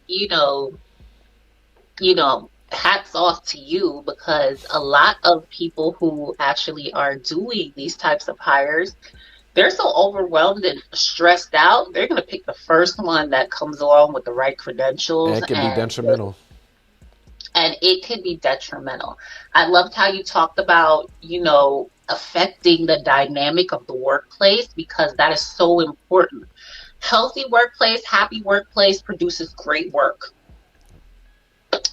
hats off to you, because a lot of people who actually are doing these types of hires, they're so overwhelmed and stressed out, they're going to pick the first one that comes along with the right credentials. And it can be detrimental. And it could be detrimental. I loved how you talked about, affecting the dynamic of the workplace, because that is so important. Healthy workplace, happy workplace produces great work.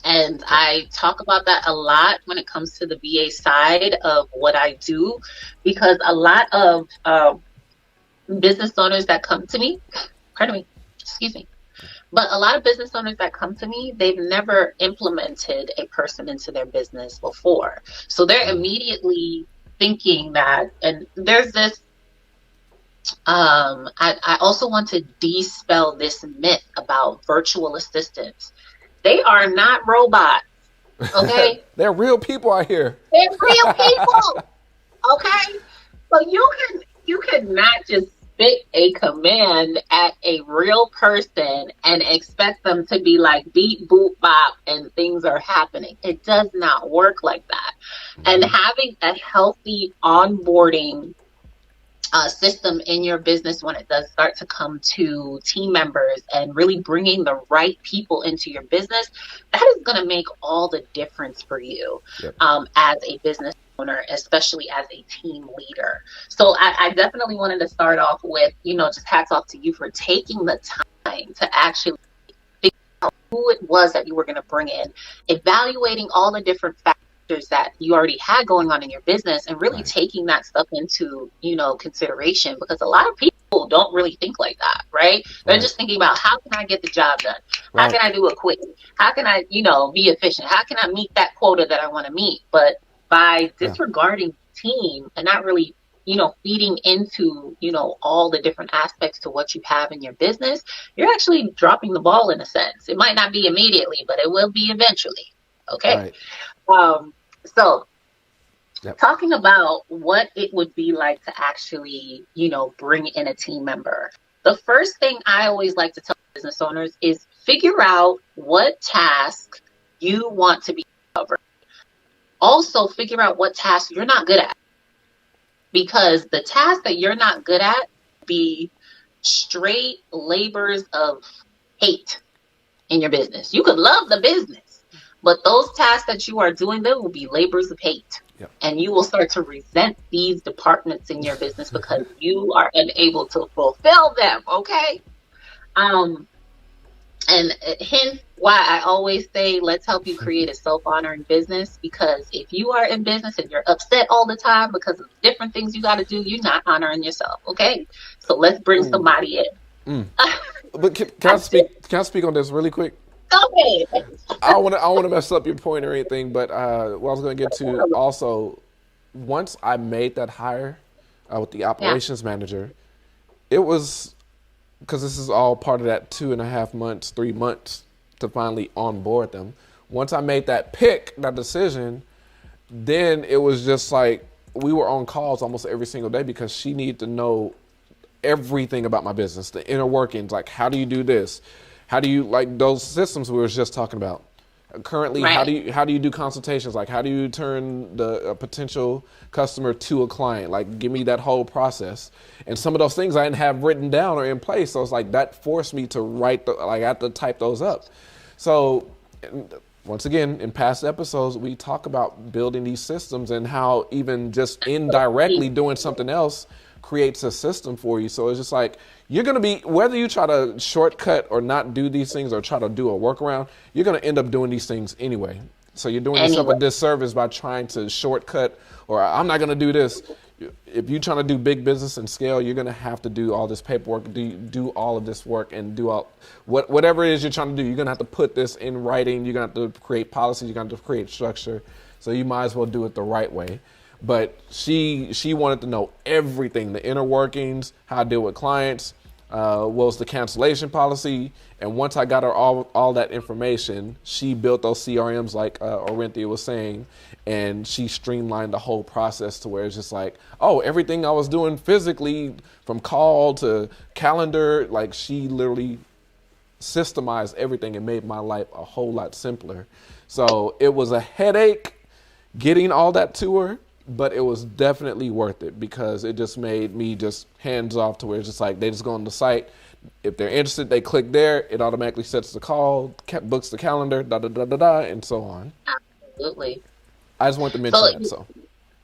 And I talk about that a lot when it comes to the VA side of what I do, because a lot of business owners that come to me, but a lot of business owners that come to me, they've never implemented a person into their business before. So they're immediately thinking that, and there's this, I also want to dispel this myth about virtual assistants. They are not robots, okay? They're real people out here. They're real people, okay? So you can not just spit a command at a real person and expect them to be like beep, boop, bop, and things are happening. It does not work like that. And having a healthy onboarding system in your business when it does start to come to team members and really bringing the right people into your business, that is going to make all the difference for you. Yep. As a business owner, especially as a team leader. So I definitely wanted to start off with, just hats off to you for taking the time to actually figure out who it was that you were going to bring in, evaluating all the different factors that you already had going on in your business, and really taking that stuff into, consideration, because a lot of people don't really think like that, right? They're just thinking about, how can I get the job done? How can I do it quick? How can I, be efficient? How can I meet that quota that I want to meet? But by disregarding team and not really, feeding into, all the different aspects to what you have in your business, you're actually dropping the ball in a sense. It might not be immediately, but it will be eventually. Okay. So talking about what it would be like to actually, bring in a team member. The first thing I always like to tell business owners is figure out what task you want to be covered. Also figure out what tasks you're not good at, because the tasks that you're not good at be straight labors of hate in your business. You could love the business, but those tasks that you are doing, they will be labors of hate. Yep. And you will start to resent these departments in your business because you are unable to fulfill them, okay? And hence why I always say, let's help you create a self-honoring business, because if you are in business and you're upset all the time because of different things you got to do, you're not honoring yourself, okay? So let's bring somebody in. But can I speak on this really quick? Okay. I don't want to mess up your point or anything, but what I was going to get to also, once I made that hire with the operations manager, it was, because this is all part of that 2.5 months, 3 months to finally onboard them. Once I made that decision, then it was just like we were on calls almost every single day, because she needed to know everything about my business, the inner workings, like how do you do this? How do you, like those systems we were just talking about? Currently, how do you do consultations? Like, how do you turn the potential customer to a client? Like, give me that whole process. And some of those things I didn't have written down or in place. So it's like that forced me to I had to type those up. So once again, in past episodes, we talk about building these systems and how even just indirectly doing something else creates a system for you. So it's just like, you're going to be, whether you try to shortcut or not do these things or try to do a workaround, you're going to end up doing these things anyway. So you're doing yourself a disservice by trying to shortcut, or I'm not going to do this. If you're trying to do big business and scale, you're going to have to do all this paperwork, do all of this work, and do whatever it is you're trying to do. You're going to have to put this in writing. You're going to have to create policies. You're going to have to create structure. So you might as well do it the right way. But she wanted to know everything, the inner workings, how I deal with clients, what was the cancellation policy. And once I got her all that information, she built those CRMs like Orinthia was saying, and she streamlined the whole process to where it's just like, oh, everything I was doing physically from call to calendar, like she literally systemized everything and made my life a whole lot simpler. So it was a headache getting all that to her, but it was definitely worth it, because it just made me just hands off to where it's just like they just go on the site. If they're interested, they click there. It automatically sets the call, books the calendar, and so on. Absolutely. I just wanted to mention that.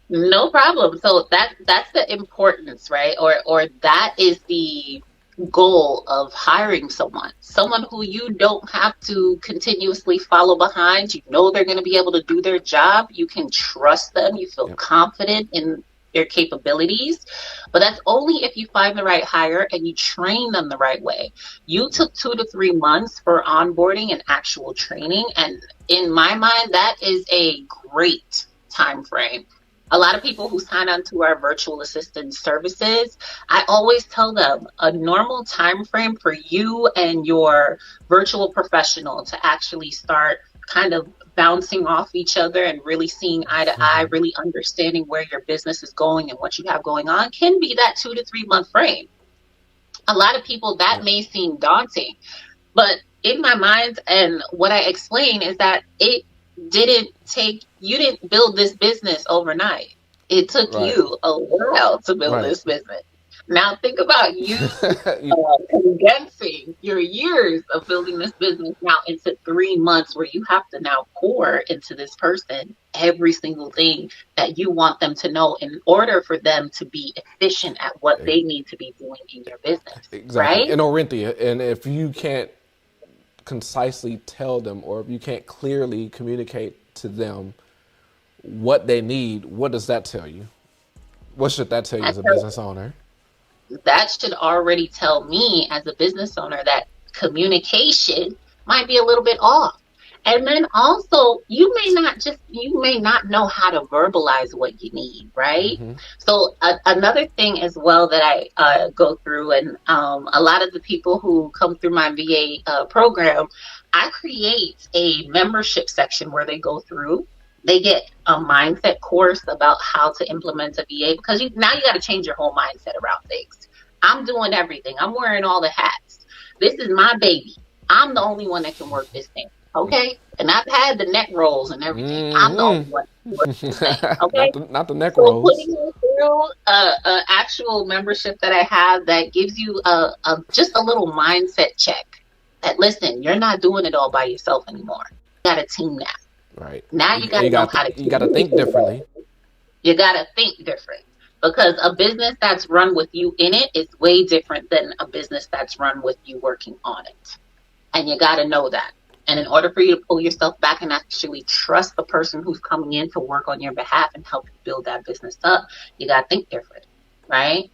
No problem. So that's the importance, right? Or that is the goal of hiring someone who you don't have to continuously follow behind. You know they're going to be able to do their job. You can trust them. You feel confident in their capabilities. But that's only if you find the right hire and you train them the right way. You took 2 to 3 months for onboarding and actual training, and in my mind, that is a great time frame. A lot of people who sign on to our virtual assistant services, I always tell them a normal time frame for you and your virtual professional to actually start kind of bouncing off each other and really seeing eye to eye, really understanding where your business is going and what you have going on, can be that 2 to 3 month frame. A lot of people that may seem daunting, but in my mind and what I explain is that it you didn't build this business overnight. It took Right. you a while to build Right. this business. Now think about you condensing your years of building this business now into 3 months where you have to now pour into this person every single thing that you want them to know in order for them to be efficient at what they need to be doing in your business. Exactly. Right? In Orinthia, and if you can't concisely tell them, or if you can't clearly communicate to them what they need, what does that tell you? What should that tell you as a business owner? That should already tell me as a business owner that communication might be a little bit off. And then also, you may not know how to verbalize what you need, right? Mm-hmm. So another thing as well that I go through, and a lot of the people who come through my VA program, I create a membership section where they go through. They get a mindset course about how to implement a VA, because now you got to change your whole mindset around things. I'm doing everything. I'm wearing all the hats. This is my baby. I'm the only one that can work this thing. Okay? And I've had the neck rolls and everything. I'm the only one that can work this thing. Okay? not the neck So rolls. putting you through a actual membership that I have that gives you just a little mindset check that, listen, you're not doing it all by yourself anymore. You got a team now. Right. Now you got to know how to. You got to think differently. You got to think different, because a business that's run with you in it is way different than a business that's run with you working on it. And you got to know that. And in order for you to pull yourself back and actually trust the person who's coming in to work on your behalf and help you build that business up, you got to think different, right?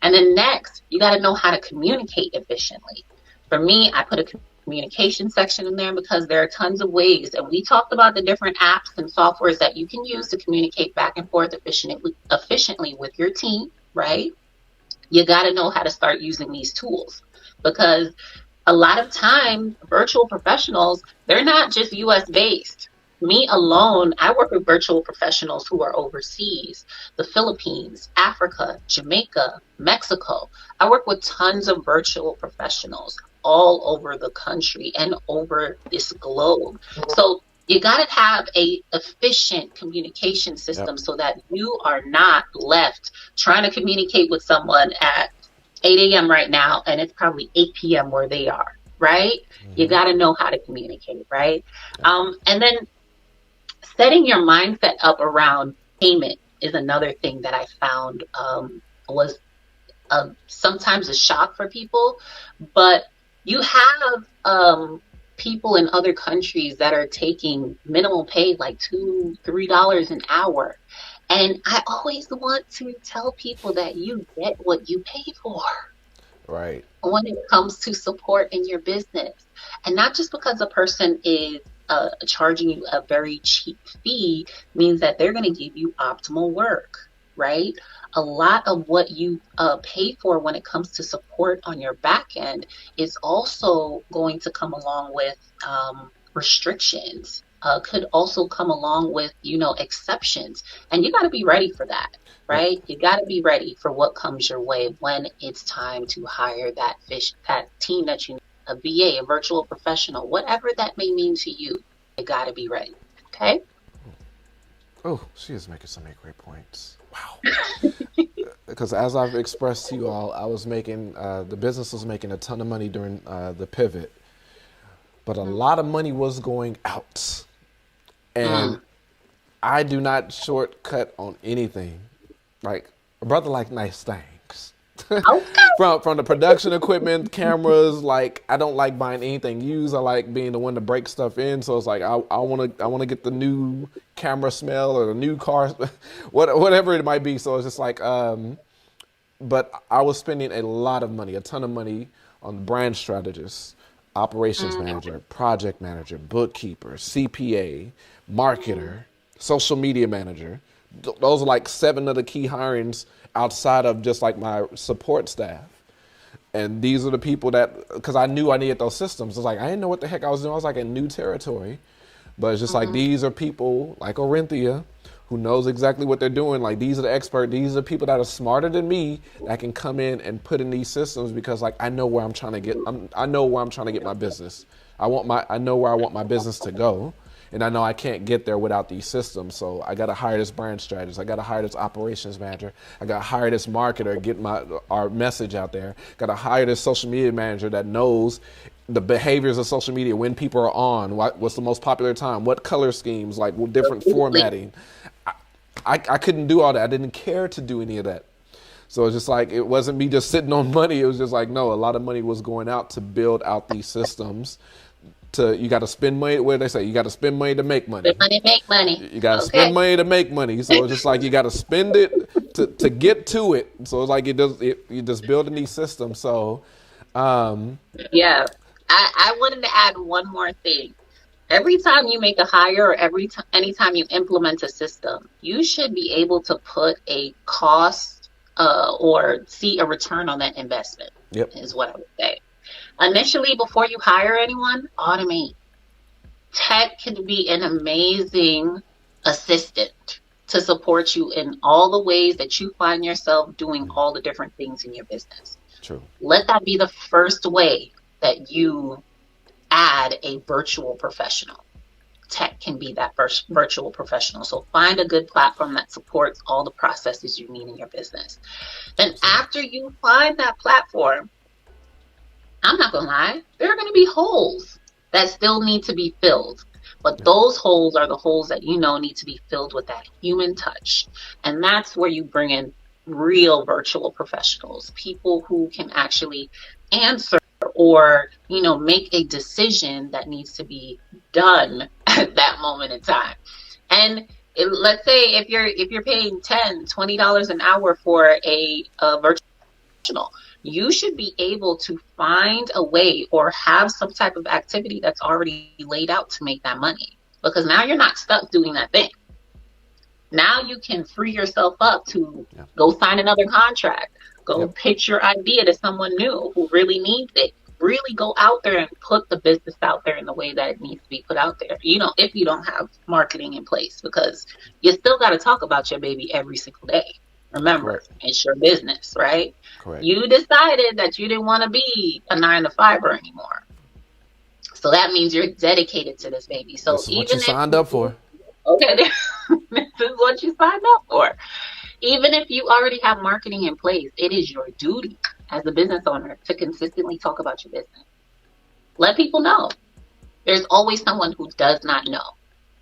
And then next, you got to know how to communicate efficiently. For me, I put a communication section in there because there are tons of ways, and we talked about the different apps and softwares that you can use to communicate back and forth efficiently with your team, right? You got to know how to start using these tools, because a lot of time virtual professionals, they're not just US based. Me alone, I work with virtual professionals who are overseas, the Philippines, Africa, Jamaica, Mexico. I work with tons of virtual professionals all over the country and over this globe. So you got to have a efficient communication system so that you are not left trying to communicate with someone at 8 a.m. right now, and it's probably 8 p.m. where they are, right? Mm-hmm. You got to know how to communicate, right? And then setting your mindset up around payment is another thing that I found was sometimes a shock for people, but you have people in other countries that are taking minimum pay like $2-3 an hour. And I always want to tell people that you get what you pay for. Right. When it comes to support in your business. And not just because a person is charging you a very cheap fee means that they're going to give you optimal work, right? A lot of what you pay for when it comes to support on your back end is also going to come along with restrictions. Could also come along with, exceptions. And you got to be ready for that, right? You got to be ready for what comes your way when it's time to hire that team that you need, a VA, a virtual professional, whatever that may mean to you. You got to be ready, okay? Oh, she is making so many great points. Wow. Because as I've expressed to you all, I was making, the business was making a ton of money during the pivot, but a lot of money was going out. And I do not shortcut on anything. Like, a brother like nice things. Okay. From the production equipment, cameras, like I don't like buying anything used. I like being the one to break stuff in. So it's like I want to get the new camera smell or the new car, whatever it might be. So it's just like, but I was spending a lot of money, a ton of money on brand strategists, operations manager, project manager, bookkeeper, CPA, marketer, social media manager. Those are like 7 of the key hirings outside of just like my support staff. And these are the people that, because I knew I needed those systems. It's like, I didn't know what the heck I was doing. I was like in new territory. But it's just like, these are people like Orinthia who knows exactly what they're doing. Like, these are the experts. These are people that are smarter than me that can come in and put in these systems, because like I know where I'm trying to get. I know where I'm trying to get my business. I know where I want my business to go, and I know I can't get there without these systems. So I got to hire this brand strategist. I got to hire this operations manager. I got to hire this marketer, get our message out there. Got to hire this social media manager that knows the behaviors of social media, when people are on, what's the most popular time, what color schemes, like different formatting. I couldn't do all that. I didn't care to do any of that. So it's just like, it wasn't me just sitting on money. It was just like, no, a lot of money was going out to build out these systems. You got to spend money. What do they say? You got to spend money to make money. Spend money, make money. You got to spend money to make money. So it's just like, you got to spend it to get to it. So it's like, you're just building these systems. So, yeah. I wanted to add one more thing. Every time you make a hire, or anytime you implement a system, you should be able to put a cost or see a return on that investment. Yep. Is what I would say. Initially, before you hire anyone, automate. Tech can be an amazing assistant to support you in all the ways that you find yourself doing all the different things in your business. True. Let that be the first way that you add a virtual professional. Tech can be that virtual professional. So find a good platform that supports all the processes you need in your business. Then after you find that platform, I'm not going to lie, there are going to be holes that still need to be filled. But those holes are the holes that need to be filled with that human touch. And that's where you bring in real virtual professionals, people who can actually answer or make a decision that needs to be done at that moment in time. And let's say if you're paying $10-$20 an hour for a virtual, you should be able to find a way or have some type of activity that's already laid out to make that money, because now you're not stuck doing that thing. Now you can free yourself up to go sign another contract, go pitch your idea to someone new who really needs it. Really go out there and put the business out there in the way that it needs to be put out there. If you don't have marketing in place, because you still got to talk about your baby every single day. Remember, It's your business, right? Correct. You decided that you didn't want to be a 9-to-5er anymore. So that means you're dedicated to this baby. So this is what you signed up for. Okay, this is what you signed up for. Even if you already have marketing in place, it is your duty as a business owner to consistently talk about your business. Let people know. There's always someone who does not know.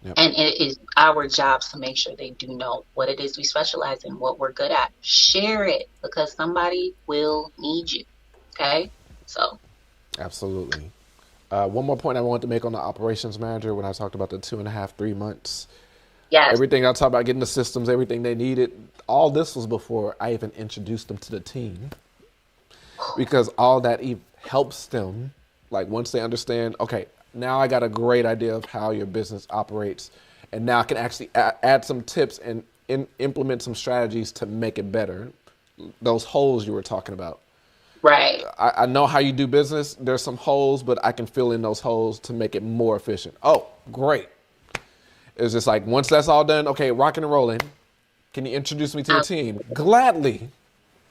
Yep. And it is our jobs to make sure they do know what it is we specialize in, what we're good at. Share it, because somebody will need you. Okay? So. Absolutely. One more point I wanted to make on the operations manager when I talked about the 2.5, 3 months. Yes. Everything I talked about, getting the systems, everything they needed, all this was before I even introduced them to the team. Because all that helps them, like once they understand, okay, now I got a great idea of how your business operates, and now I can actually add some tips and implement some strategies to make it better. Those holes you were talking about. Right. I know how you do business. There's some holes, but I can fill in those holes to make it more efficient. Oh, great. It's just like, once that's all done, okay, rocking and rolling. Can you introduce me to the team? Gladly.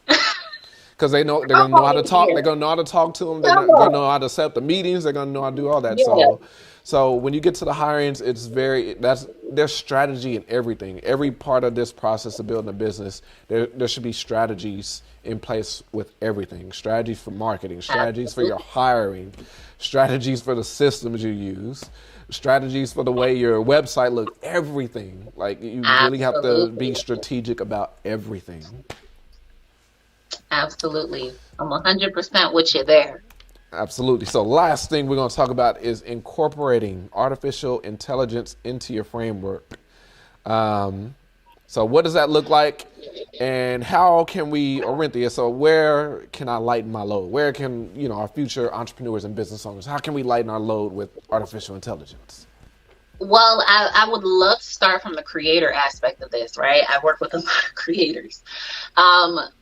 Because they're going to know how to talk. They're going to know how to talk to them. They're going to know how to set up the meetings. They're going to know how to do all that. Yeah. So when you get to the hirings, there's strategy in everything. Every part of this process of building a business, there should be strategies in place with everything. Strategies for marketing, strategies for your hiring, strategies for the systems you use, strategies for the way your website looks, everything. Like, you really have to be strategic about everything. Absolutely. I'm 100% with you there. Absolutely. So last thing we're going to talk about is incorporating artificial intelligence into your framework. So what does that look like, and how can we, Orinthia, so where can I lighten my load? Where can, our future entrepreneurs and business owners, how can we lighten our load with artificial intelligence? Well, I would love to start from the creator aspect of this, right? I work with a lot of creators.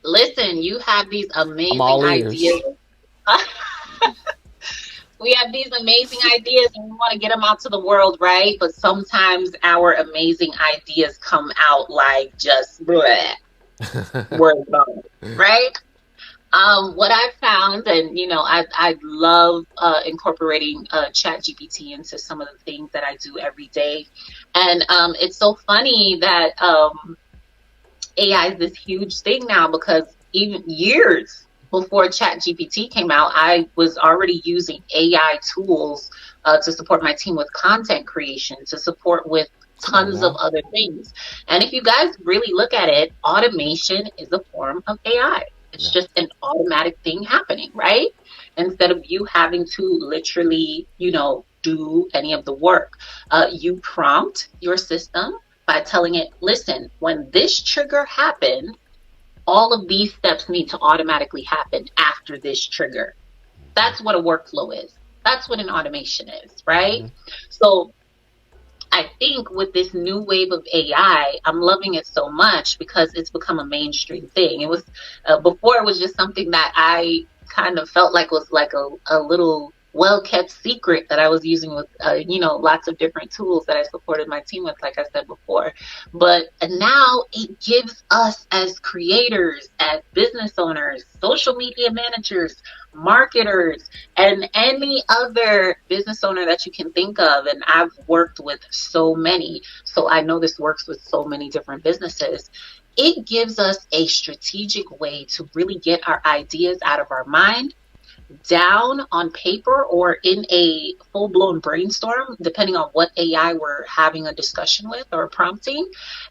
Listen, you have these amazing ideas. We have these amazing ideas and we want to get them out to the world, right? But sometimes our amazing ideas come out like just bleh, word vomit, right? What I found, and I love incorporating ChatGPT into some of the things that I do every day, and it's so funny that AI is this huge thing now, because even years before ChatGPT came out, I was already using AI tools to support my team with content creation, to support with tons of other things. And if you guys really look at it, automation is a form of AI. It's just an automatic thing happening, right? Instead of you having to literally, do any of the work. You prompt your system by telling it, listen, when this trigger happens, all of these steps need to automatically happen after this trigger. That's what a workflow is. That's what an automation is, right? So I think with this new wave of AI, I'm loving it so much because it's become a mainstream thing. It was before, it was just something that I kind of felt like was like a little well-kept secret that I was using with, lots of different tools that I supported my team with, like I said before. But now it gives us as creators, as business owners, social media managers, marketers, and any other business owner that you can think of. And I've worked with so many, so I know this works with so many different businesses. It gives us a strategic way to really get our ideas out of our mind, down on paper or in a full-blown brainstorm, depending on what AI we're having a discussion with or prompting.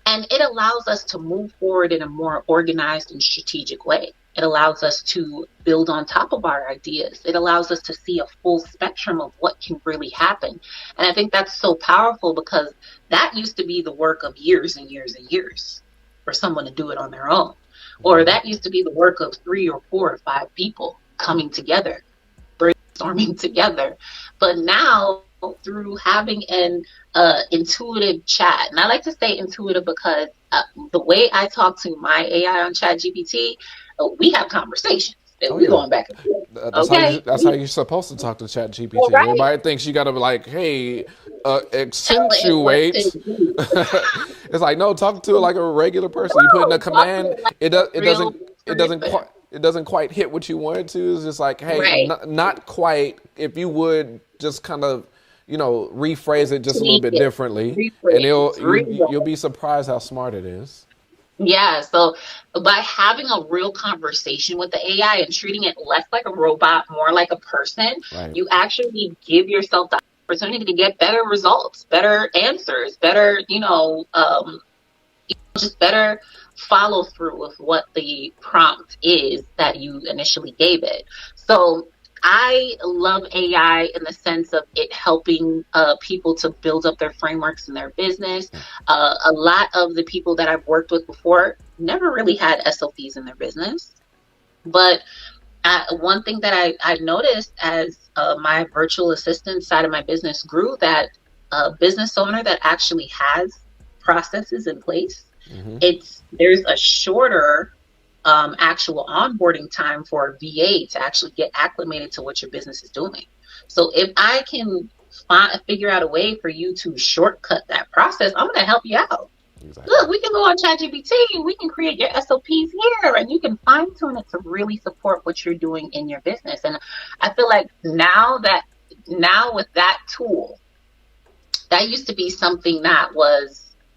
And it allows us to move forward in a more organized and strategic way. It allows us to build on top of our ideas. It allows us to see a full spectrum of what can really happen. And I think that's so powerful, because that used to be the work of years and years and years for someone to do it on their own. Or that used to be the work of 3 or 4 or 5 people coming together, brainstorming together. But now, through having an intuitive chat, and I like to say intuitive because the way I talk to my AI on ChatGPT, we have conversations. We're going back and forth. That's how you're supposed to talk to ChatGPT. Well, right. Everybody thinks you got to be like, hey, accentuate. It's like, no, talk to it like a regular person. You put in a command, it doesn't quite hit what you want it to. It's just like, hey, not quite. If you would just kind of, rephrase it just a little bit differently, and you'll be surprised how smart it is. Yeah, so by having a real conversation with the AI and treating it less like a robot, more like a person, you actually give yourself the opportunity to get better results, better answers, better, just better follow through with what the prompt is that you initially gave it. So I love AI in the sense of it helping people to build up their frameworks in their business. A lot of the people that I've worked with before never really had SOPs in their business. But one thing that I noticed as my virtual assistant side of my business grew, that a business owner that actually has processes in place, there's a shorter actual onboarding time for a VA to actually get acclimated to what your business is doing. So if I can figure out a way for you to shortcut that process, I'm going to help you out. Exactly. Look, we can go on ChatGPT and we can create your SOPs here, and you can fine tune it to really support what you're doing in your business. And I feel like now with that tool, that used to be something that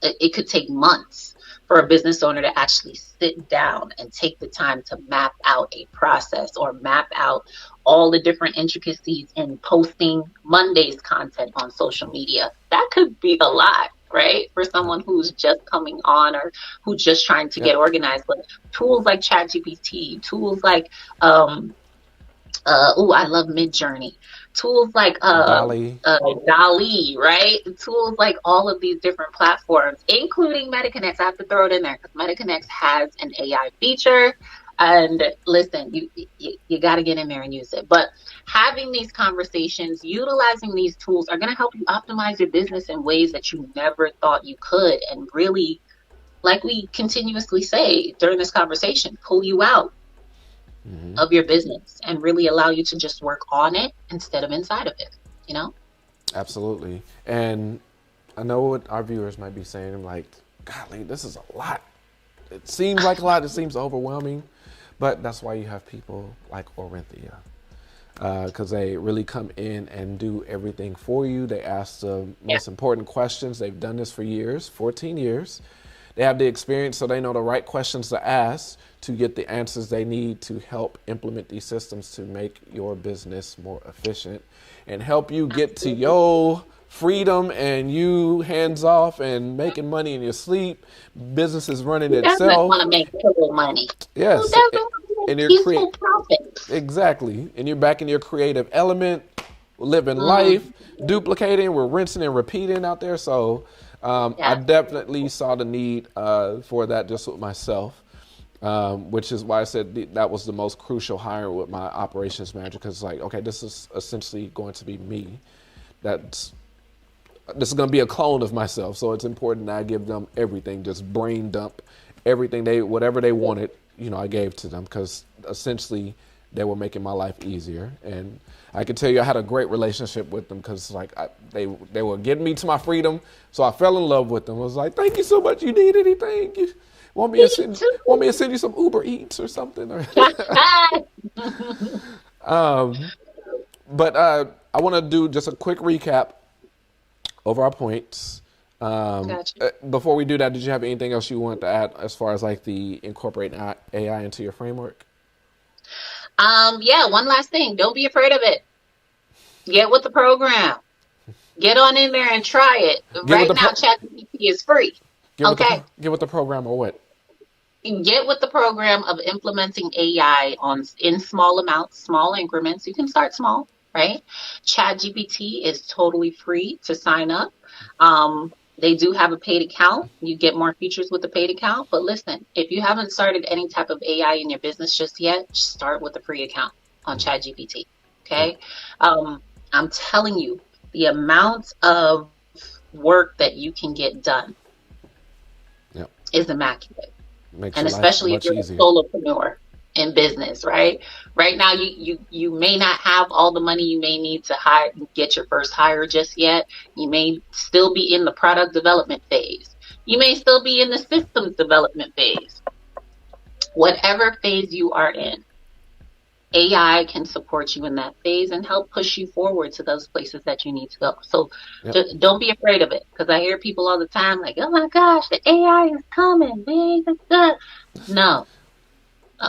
it could take months for a business owner to actually sit down and take the time to map out a process or map out all the different intricacies in posting Monday's content on social media. That could be a lot, right? For someone who's just coming on or who's just trying to get organized. But tools like ChatGPT, tools like, I love Midjourney. Tools like DALL-E, right? Tools like all of these different platforms, including MetaKonnects. I have to throw it in there because MetaKonnects has an AI feature. And listen, you got to get in there and use it. But having these conversations, utilizing these tools are going to help you optimize your business in ways that you never thought you could. And really, like we continuously say during this conversation, pull you out. of your business and really allow you to just work on it instead of inside of it, you know? Absolutely. And I know what our viewers might be saying. I'm like, golly, this is a lot. It seems like a lot. It seems overwhelming. But that's why you have people like Orinthia. Because they really come in and do everything for you. They ask the most important questions. They've done this for years, 14 years. They have the experience, so they know the right questions to ask to get the answers they need to help implement these systems to make your business more efficient and help you get to your freedom and you hands off and making money in your sleep. Business is running Who doesn't itself. want to make total money? Yes. Who doesn't want to And make you're peaceful profit? Exactly. And you're back in your creative element, living life, duplicating, we're rinsing and repeating out there. So I definitely saw the need for that just with myself, which is why I said that was the most crucial hire with my operations manager, because like, okay, this is essentially going to be me. This is going to be a clone of myself. So it's important that I give them everything, just brain dump everything whatever they wanted, I gave to them, because essentially they were making my life easier. And I can tell you I had a great relationship with them, because like they were getting me to my freedom. So I fell in love with them. I was like, thank you so much. You need anything? You want me to send you some Uber Eats or something? But I want to do just a quick recap over our points. Gotcha. Before we do that, did you have anything else you want to add as far as like the incorporating AI into your framework? Yeah, one last thing. Don't be afraid of it. Get with the program. Get on in there and try it. Right now, ChatGPT is free. Get with the program or what? Get with the program of implementing AI in small amounts, small increments. You can start small, right? ChatGPT is totally free to sign up. They do have a paid account. You get more features with the paid account. But listen, if you haven't started any type of AI in your business just yet, just start with a free account on ChatGPT. Okay? I'm telling you, the amount of work that you can get done is immaculate. And especially if you're a solopreneur in business, right? Right now, you may not have all the money you may need to get your first hire just yet. You may still be in the product development phase. You may still be in the systems development phase. Whatever phase you are in, AI can support you in that phase and help push you forward to those places that you need to go. So just don't be afraid of it, because I hear people all the time like, oh my gosh, the AI is coming. No.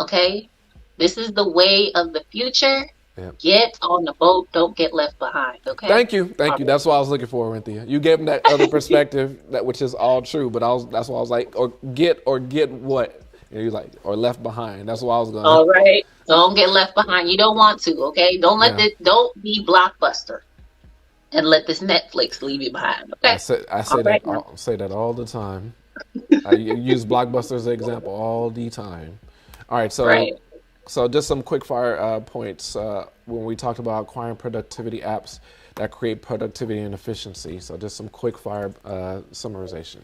Okay? This is the way of the future. Get on the boat. Don't get left behind. Okay? Thank you. That's what I was looking for, Orinthia. You gave them that other perspective, which is all true, but that's why I was like, or get what? And you're like, or left behind. That's why I was going. All right. Don't get left behind. You don't want to, okay? Don't be Blockbuster and let this Netflix leave you behind. Okay. I say that all the time. I use Blockbuster as an example all the time. All right, so just some quick fire points when we talked about acquiring productivity apps that create productivity and efficiency. So just some quick fire summarization.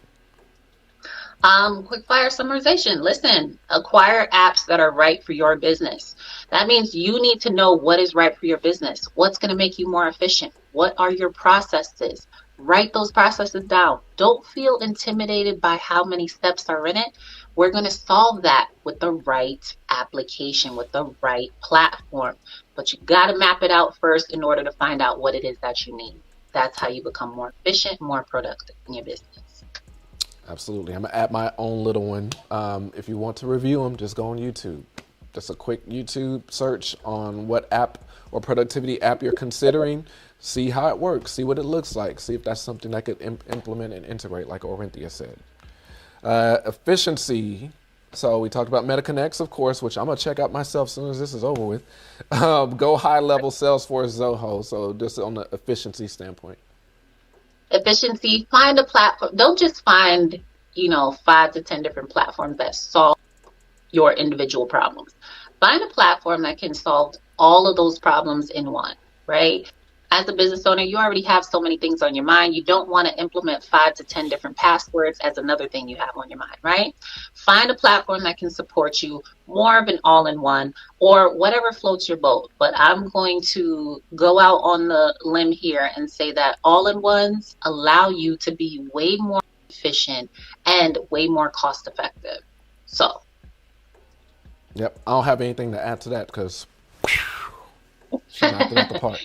Quick fire summarization. Listen, acquire apps that are right for your business. That means you need to know what is right for your business. What's going to make you more efficient? What are your processes? Write those processes down. Don't feel intimidated by how many steps are in it. We're going to solve that with the right application, with the right platform. But you got to map it out first in order to find out what it is that you need. That's how you become more efficient, more productive in your business. Absolutely. I'm going to add my own little one. If you want to review them, just go on YouTube. Just a quick YouTube search on what app or productivity app you're considering. See how it works. See what it looks like. See if that's something that could implement and integrate, like Orinthia said. Efficiency. So we talked about MetaKonnects, of course, which I'm going to check out myself as soon as this is over with. Go high level SalesForce, Zoho. So just on the efficiency standpoint. Efficiency, find a platform. Don't just find, 5 to 10 different platforms that solve your individual problems. Find a platform that can solve all of those problems in one, right? as a business owner, you already have so many things on your mind. You don't want to implement 5 to 10 different passwords as another thing you have on your mind, right? Find a platform that can support you, more of an all-in-one, or whatever floats your boat. But I'm going to go out on the limb here and say that all-in-ones allow you to be way more efficient and way more cost-effective. So. Yep, I don't have anything to add to that because she knocked it out the park.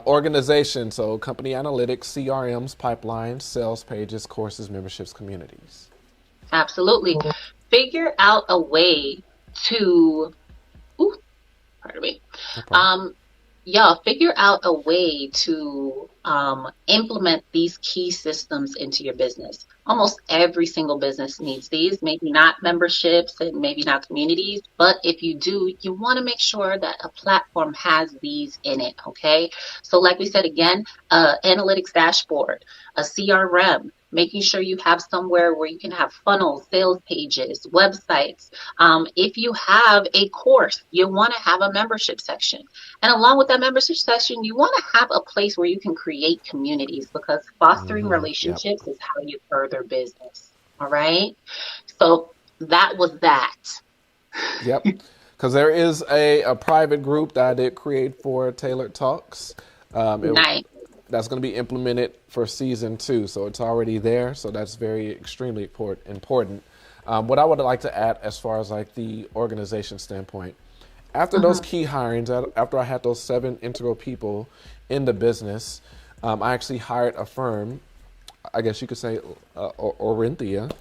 Organization, so company analytics, CRMs, pipelines, sales pages, courses, memberships, communities. Absolutely. Figure out a way to, pardon me. Figure out a way to implement these key systems into your business. Almost every single business needs these, maybe not memberships and maybe not communities, but if you do, you want to make sure that a platform has these in it, okay? So like we said again, analytics dashboard, a CRM, making sure you have somewhere where you can have funnels, sales pages, websites. If you have a course, you want to have a membership section. And along with that membership section, you want to have a place where you can create communities, because fostering relationships is how you further business. All right. So that was that. Yep. Because there is a private group that I did create for Tailored Talks. Nice. That's going to be implemented for season 2. So it's already there. So that's extremely important. What I would like to add as far as like the organization standpoint, after those key hirings, after I had those 7 integral people in the business, I actually hired a firm, I guess you could say Orinthia,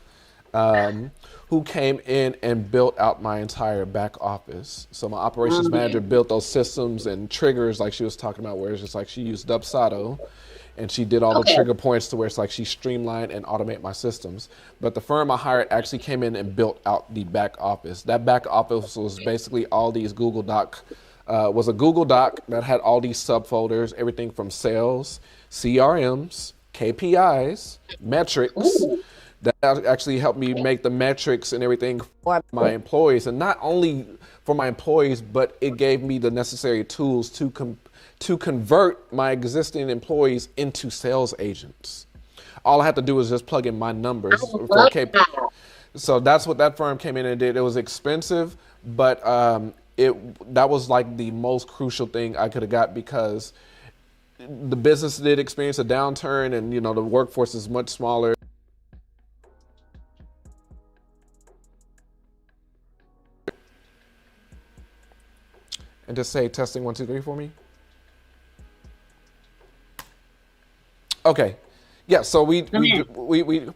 who came in and built out my entire back office. So my operations manager built those systems and triggers like she was talking about, where it's just like she used Dubsado and she did all the trigger points to where it's like she streamlined and automate my systems. But the firm I hired actually came in and built out the back office. That back office was basically all these Google Doc, was a Google Doc that had all these subfolders, everything from sales, CRMs, KPIs, metrics. That actually helped me make the metrics and everything for my employees, and not only for my employees, but it gave me the necessary tools to convert my existing employees into sales agents. All I had to do was just plug in my numbers for KPI. So that's what that firm came in and did. It was expensive, but that was like the most crucial thing I could have got, because the business did experience a downturn, and the workforce is much smaller. And just say testing 1, 2, 3 for me. Okay, yeah. So we had a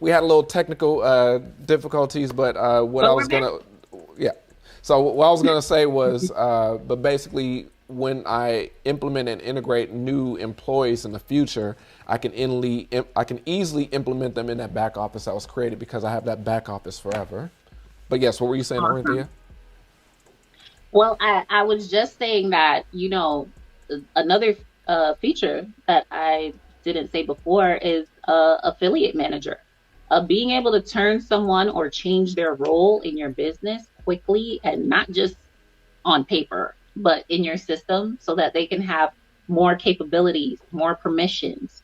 little technical difficulties, but what I was gonna say was, but basically, when I implement and integrate new employees in the future, I can easily implement them in that back office that was created, because I have that back office forever. But yes, what were you saying, Orinthia? Well, I was just saying that, another feature that I didn't say before is affiliate manager. Being able to turn someone or change their role in your business quickly, and not just on paper, but in your system, so that they can have more capabilities, more permissions,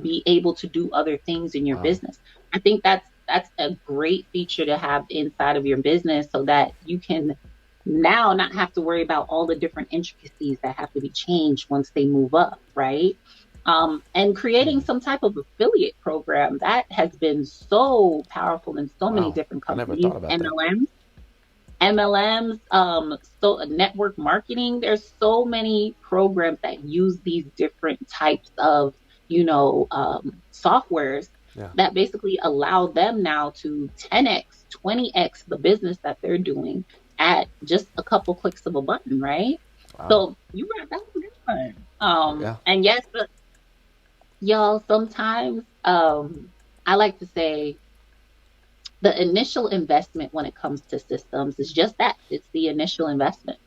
be able to do other things in your business. I think that's a great feature to have inside of your business, so that you can now not have to worry about all the different intricacies that have to be changed once they move up, right? And creating some type of affiliate program that has been so powerful in so many different companies. I never thought about MLMs, so network marketing. There's so many programs that use these different types of, softwares that basically allow them now to 10x, 20x the business that they're doing at just a couple clicks of a button, right? Wow. So that was a good one. And yes, but y'all, sometimes I like to say the initial investment when it comes to systems is just that. It's the initial investment.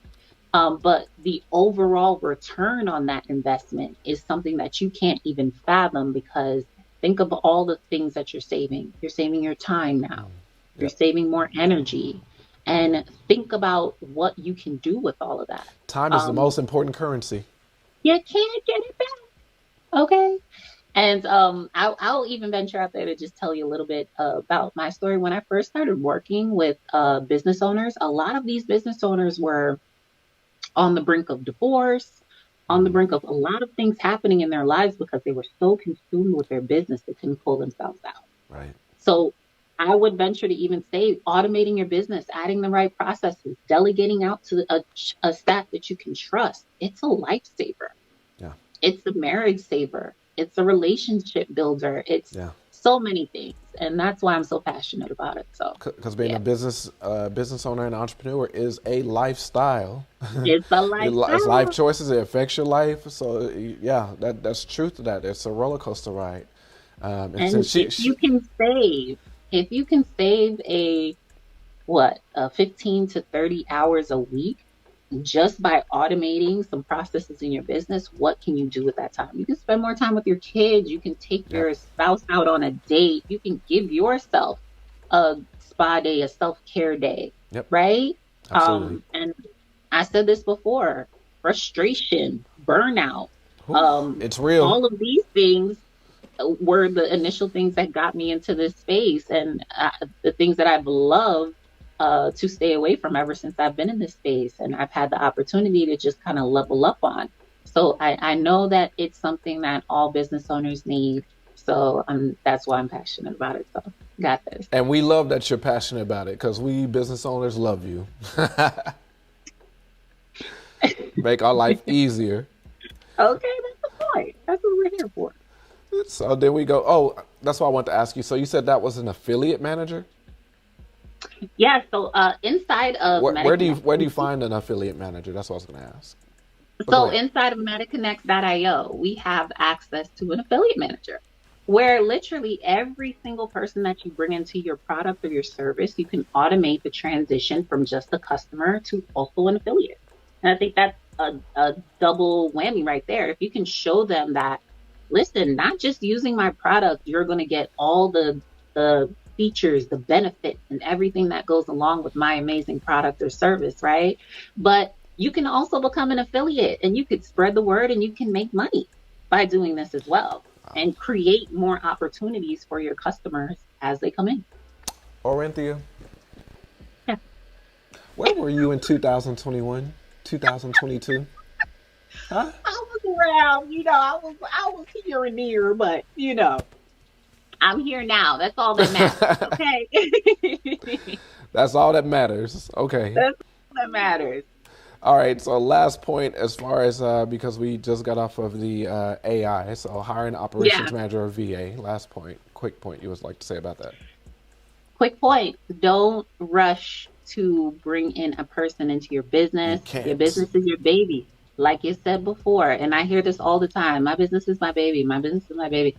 But the overall return on that investment is something that you can't even fathom, because think of all the things that you're saving. You're saving your time now. You're saving more energy. And think about what you can do with all of that. Time is the most important currency. You can't get it back. Okay. And I'll even venture out there to just tell you a little bit about my story. When I first started working with business owners, a lot of these business owners were on the brink of divorce, on the Hmm. brink of a lot of things happening in their lives because they were so consumed with their business they couldn't pull themselves out. Right. So I would venture to even say automating your business, adding the right processes, delegating out to a staff that you can trust. It's a lifesaver. Yeah. It's a marriage saver. It's a relationship builder. It's Yeah. so many things. And that's why I'm so passionate about it. So, Because being yeah, a business owner and entrepreneur is a lifestyle. it's a It's life lifestyle. choices. It affects your life. So yeah, that's truth to that. It's a roller coaster ride. And And since if you can save, if you can save what, 15 to 30 hours a week just by automating some processes in your business, what can you do with that time? You can spend more time with your kids. You can take yep, your spouse out on a date. You can give yourself a spa day, a self-care day, yep, right? absolutely. And I said this before, frustration, burnout, Whew, um, it's real. all of these things were the initial things that got me into this space and the things that I've loved to stay away from ever since I've been in this space. And I've had the opportunity to just kind of level up on. So I know that it's something that all business owners need. So that's why I'm passionate about it. So got this. And we love that you're passionate about it because we business owners love you. Make our life easier. Okay, that's the point. That's what we're here for. So then we go. Oh, that's what I want to ask you. So you said that was an affiliate manager. Yeah. So inside of Where do you MetaKonnects, find an affiliate manager? That's what I was going to ask. But go so ahead. inside of MetaKonnects.io, we have access to an affiliate manager where literally every single person that you bring into your product or your service, you can automate the transition from just a customer to also an affiliate. And I think that's a double whammy right there. If you can show them that, listen, not just using my product, you're going to get all the features, the benefits, and everything that goes along with my amazing product or service, right? But you can also become an affiliate and you could spread the word and you can make money by doing this as well and create more opportunities for your customers as they come in. Orinthia, Yeah. where were you in 2021, 2022? Huh? I was around, I was here and there, but I'm here now. That's all that matters. Okay. That's all that matters. Okay. That's all that matters. All right. So last point, as far as because we just got off of the AI, so hiring Yeah. operations manager or VA. Last point, quick point you would like to say about that. Quick point. Don't rush to bring in a person into your You business. Your can't. business is your baby. Like you said before, and I hear this all the time. My business is my baby. My business is my baby.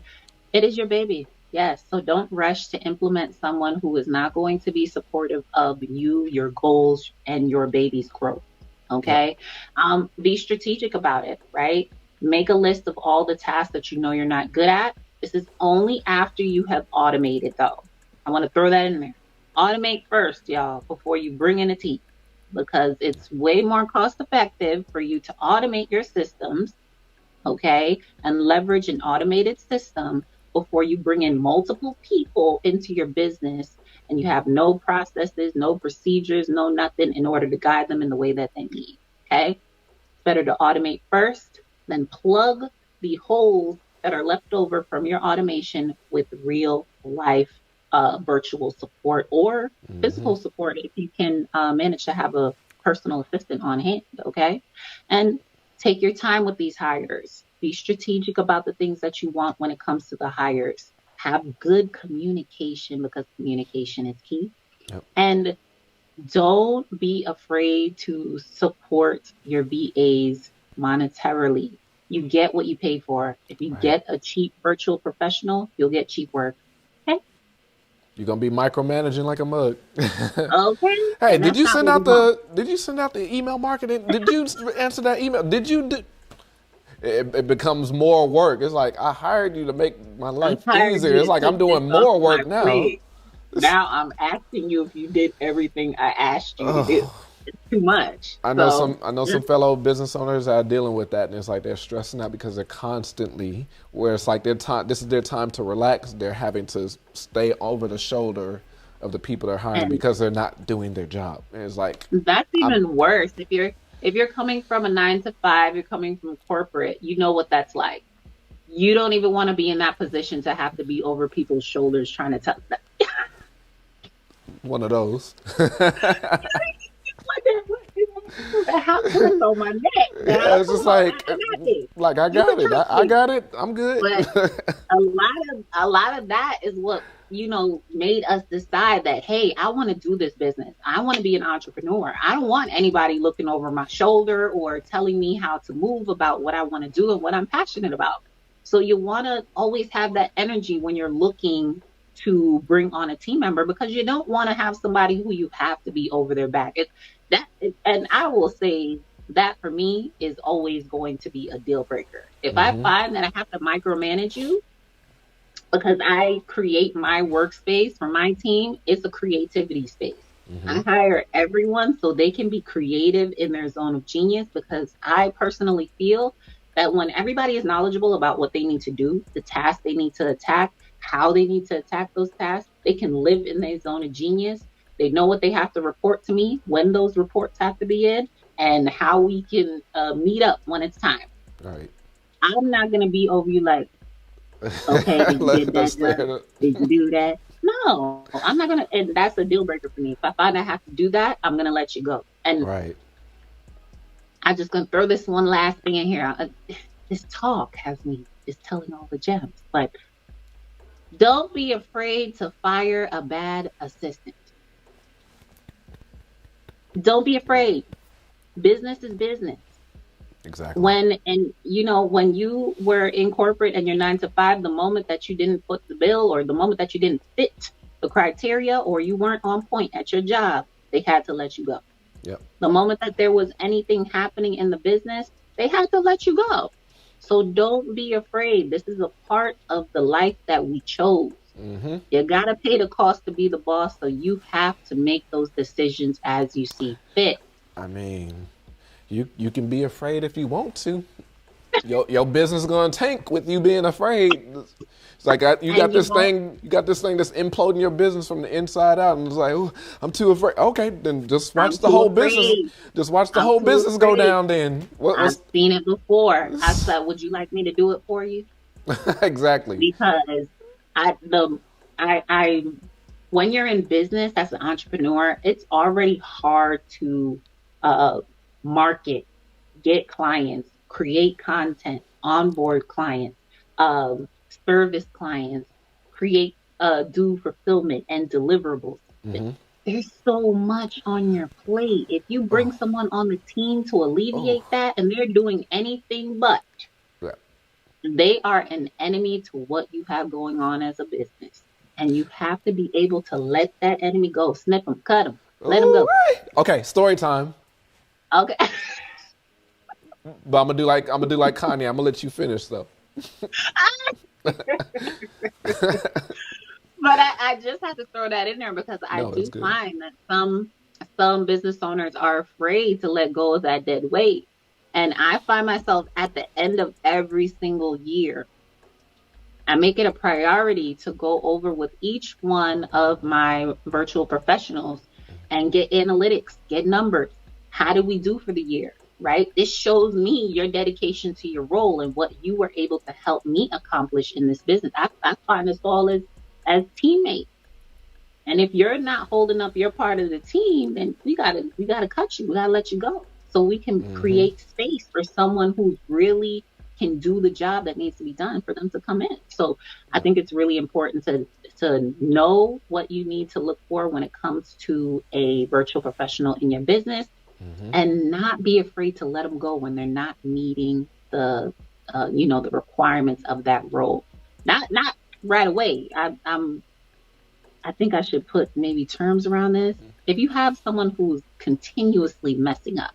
It is your baby. Yes. So don't rush to implement someone who is not going to be supportive of you, your goals, and your baby's growth. Yep. Okay. Be strategic about it, right? Make a list of all the tasks that you know you're not good at. This is only after you have automated, though. I want to throw that in there. Automate first, y'all, before you bring in a team, because it's way more cost effective for you to automate your systems, okay, and leverage an automated system before you bring in multiple people into your business and you have no processes, no procedures, no nothing in order to guide them in the way that they need. Okay. It's better to automate first, then plug the holes that are left over from your automation with real life virtual support or Hmm. physical support if you can manage to have a personal assistant on hand. Okay. And take your time with these hires. Be strategic about the things that you want when it comes to the hires. Have good communication because communication is key. Yep. And don't be afraid to support your VAs monetarily. You get what you pay for. If you Right. get a cheap virtual professional, you'll get cheap work. Okay. You're gonna be micromanaging like a mug. Okay. Hey, And that's not what we want. did you send out the email marketing? Did you answer that email? It becomes more work. It's like I hired you to make my I life hired easier. you It's to like I'm take this doing off more my work now. plate. Now I'm asking you if you did everything I asked you to do. Oh, too much. I know some fellow business owners that are dealing with that, and it's like they're stressing out because they're constantly, where it's like this is their time to relax. They're having to stay over the shoulder of the people they're hiring And because they're not doing their job. And it's like, that's even worse. If you're coming from a 9 to 5, you're coming from corporate, you know what that's like. You don't even want to be in that position to have to be over people's shoulders trying to tell them. one of those. How on my neck? Yeah, it's just like I got it. I got it. I'm good. But a lot of that is what, made us decide that, hey, I want to do this business. I want to be an entrepreneur. I don't want anybody looking over my shoulder or telling me how to move about what I want to do and what I'm passionate about. So you want to always have that energy when you're looking to bring on a team member, because you don't want to have somebody who you have to be over their back. And I will say that for me is always going to be a deal breaker. If I find that I have to micromanage you because I create my workspace for my team, it's a creativity space. I hire everyone so they can be creative in their zone of genius, because I personally feel that when everybody is knowledgeable about what they need to do, the tasks they need to attack, how they need to attack those tasks, they can live in their zone of genius. They know what they have to report to me, when those reports have to be in, and how we can meet up when it's time. Right. I'm not going to be over you like, okay, did you did that? Did you do that? No, I'm not going to. And that's a deal breaker for me. If I find I have to do that, I'm going to let you go. And right. I'm just going to throw this one last thing in here. This talk is telling all the gems. But don't be afraid to fire a bad assistant. Don't be afraid. Business is business. Exactly. When you were in corporate and you're 9 to 5, the moment that you didn't put the bill, or the moment that you didn't fit the criteria, or you weren't on point at your job, they had to let you go. Yep. The moment that there was anything happening in the business, they had to let you go. So don't be afraid. This is a part of the life that we chose. You got to pay the cost to be the boss, so you have to make those decisions as you see fit. I mean, you can be afraid if you want to. Your business is going to tank with you being afraid. It's like you got this thing that's imploding your business from the inside out, and it's like, oh, I'm too afraid. Okay, then just watch the whole business. Just watch the whole business go down. Then I've seen it before. I said, would you like me to do it for you? Exactly. Because when you're in business as an entrepreneur, it's already hard to market, get clients, create content, onboard clients, service clients, do fulfillment and deliverables. There's so much on your plate. If you bring someone on the team to alleviate that, and they're doing anything but, they are an enemy to what you have going on as a business. And you have to be able to let that enemy go. Snip them, cut them, let them go. Okay, story time. Okay. But I'm gonna do like Kanye. I'm gonna let you finish though. But I just have to throw that in there, because I do find that some business owners are afraid to let go of that dead weight. And I find myself at the end of every single year, I make it a priority to go over with each one of my virtual professionals and get analytics, get numbers. How did we do for the year, right? This shows me your dedication to your role and what you were able to help me accomplish in this business. I find us all as teammates. And if you're not holding up your part of the team, then we gotta cut you. We gotta let you go, so we can create space for someone who really can do the job that needs to be done for them to come in. So I think it's really important to know what you need to look for when it comes to a virtual professional in your business, and not be afraid to let them go when they're not meeting the requirements of that role. Not right away. I think I should put maybe terms around this. If you have someone who's continuously messing up,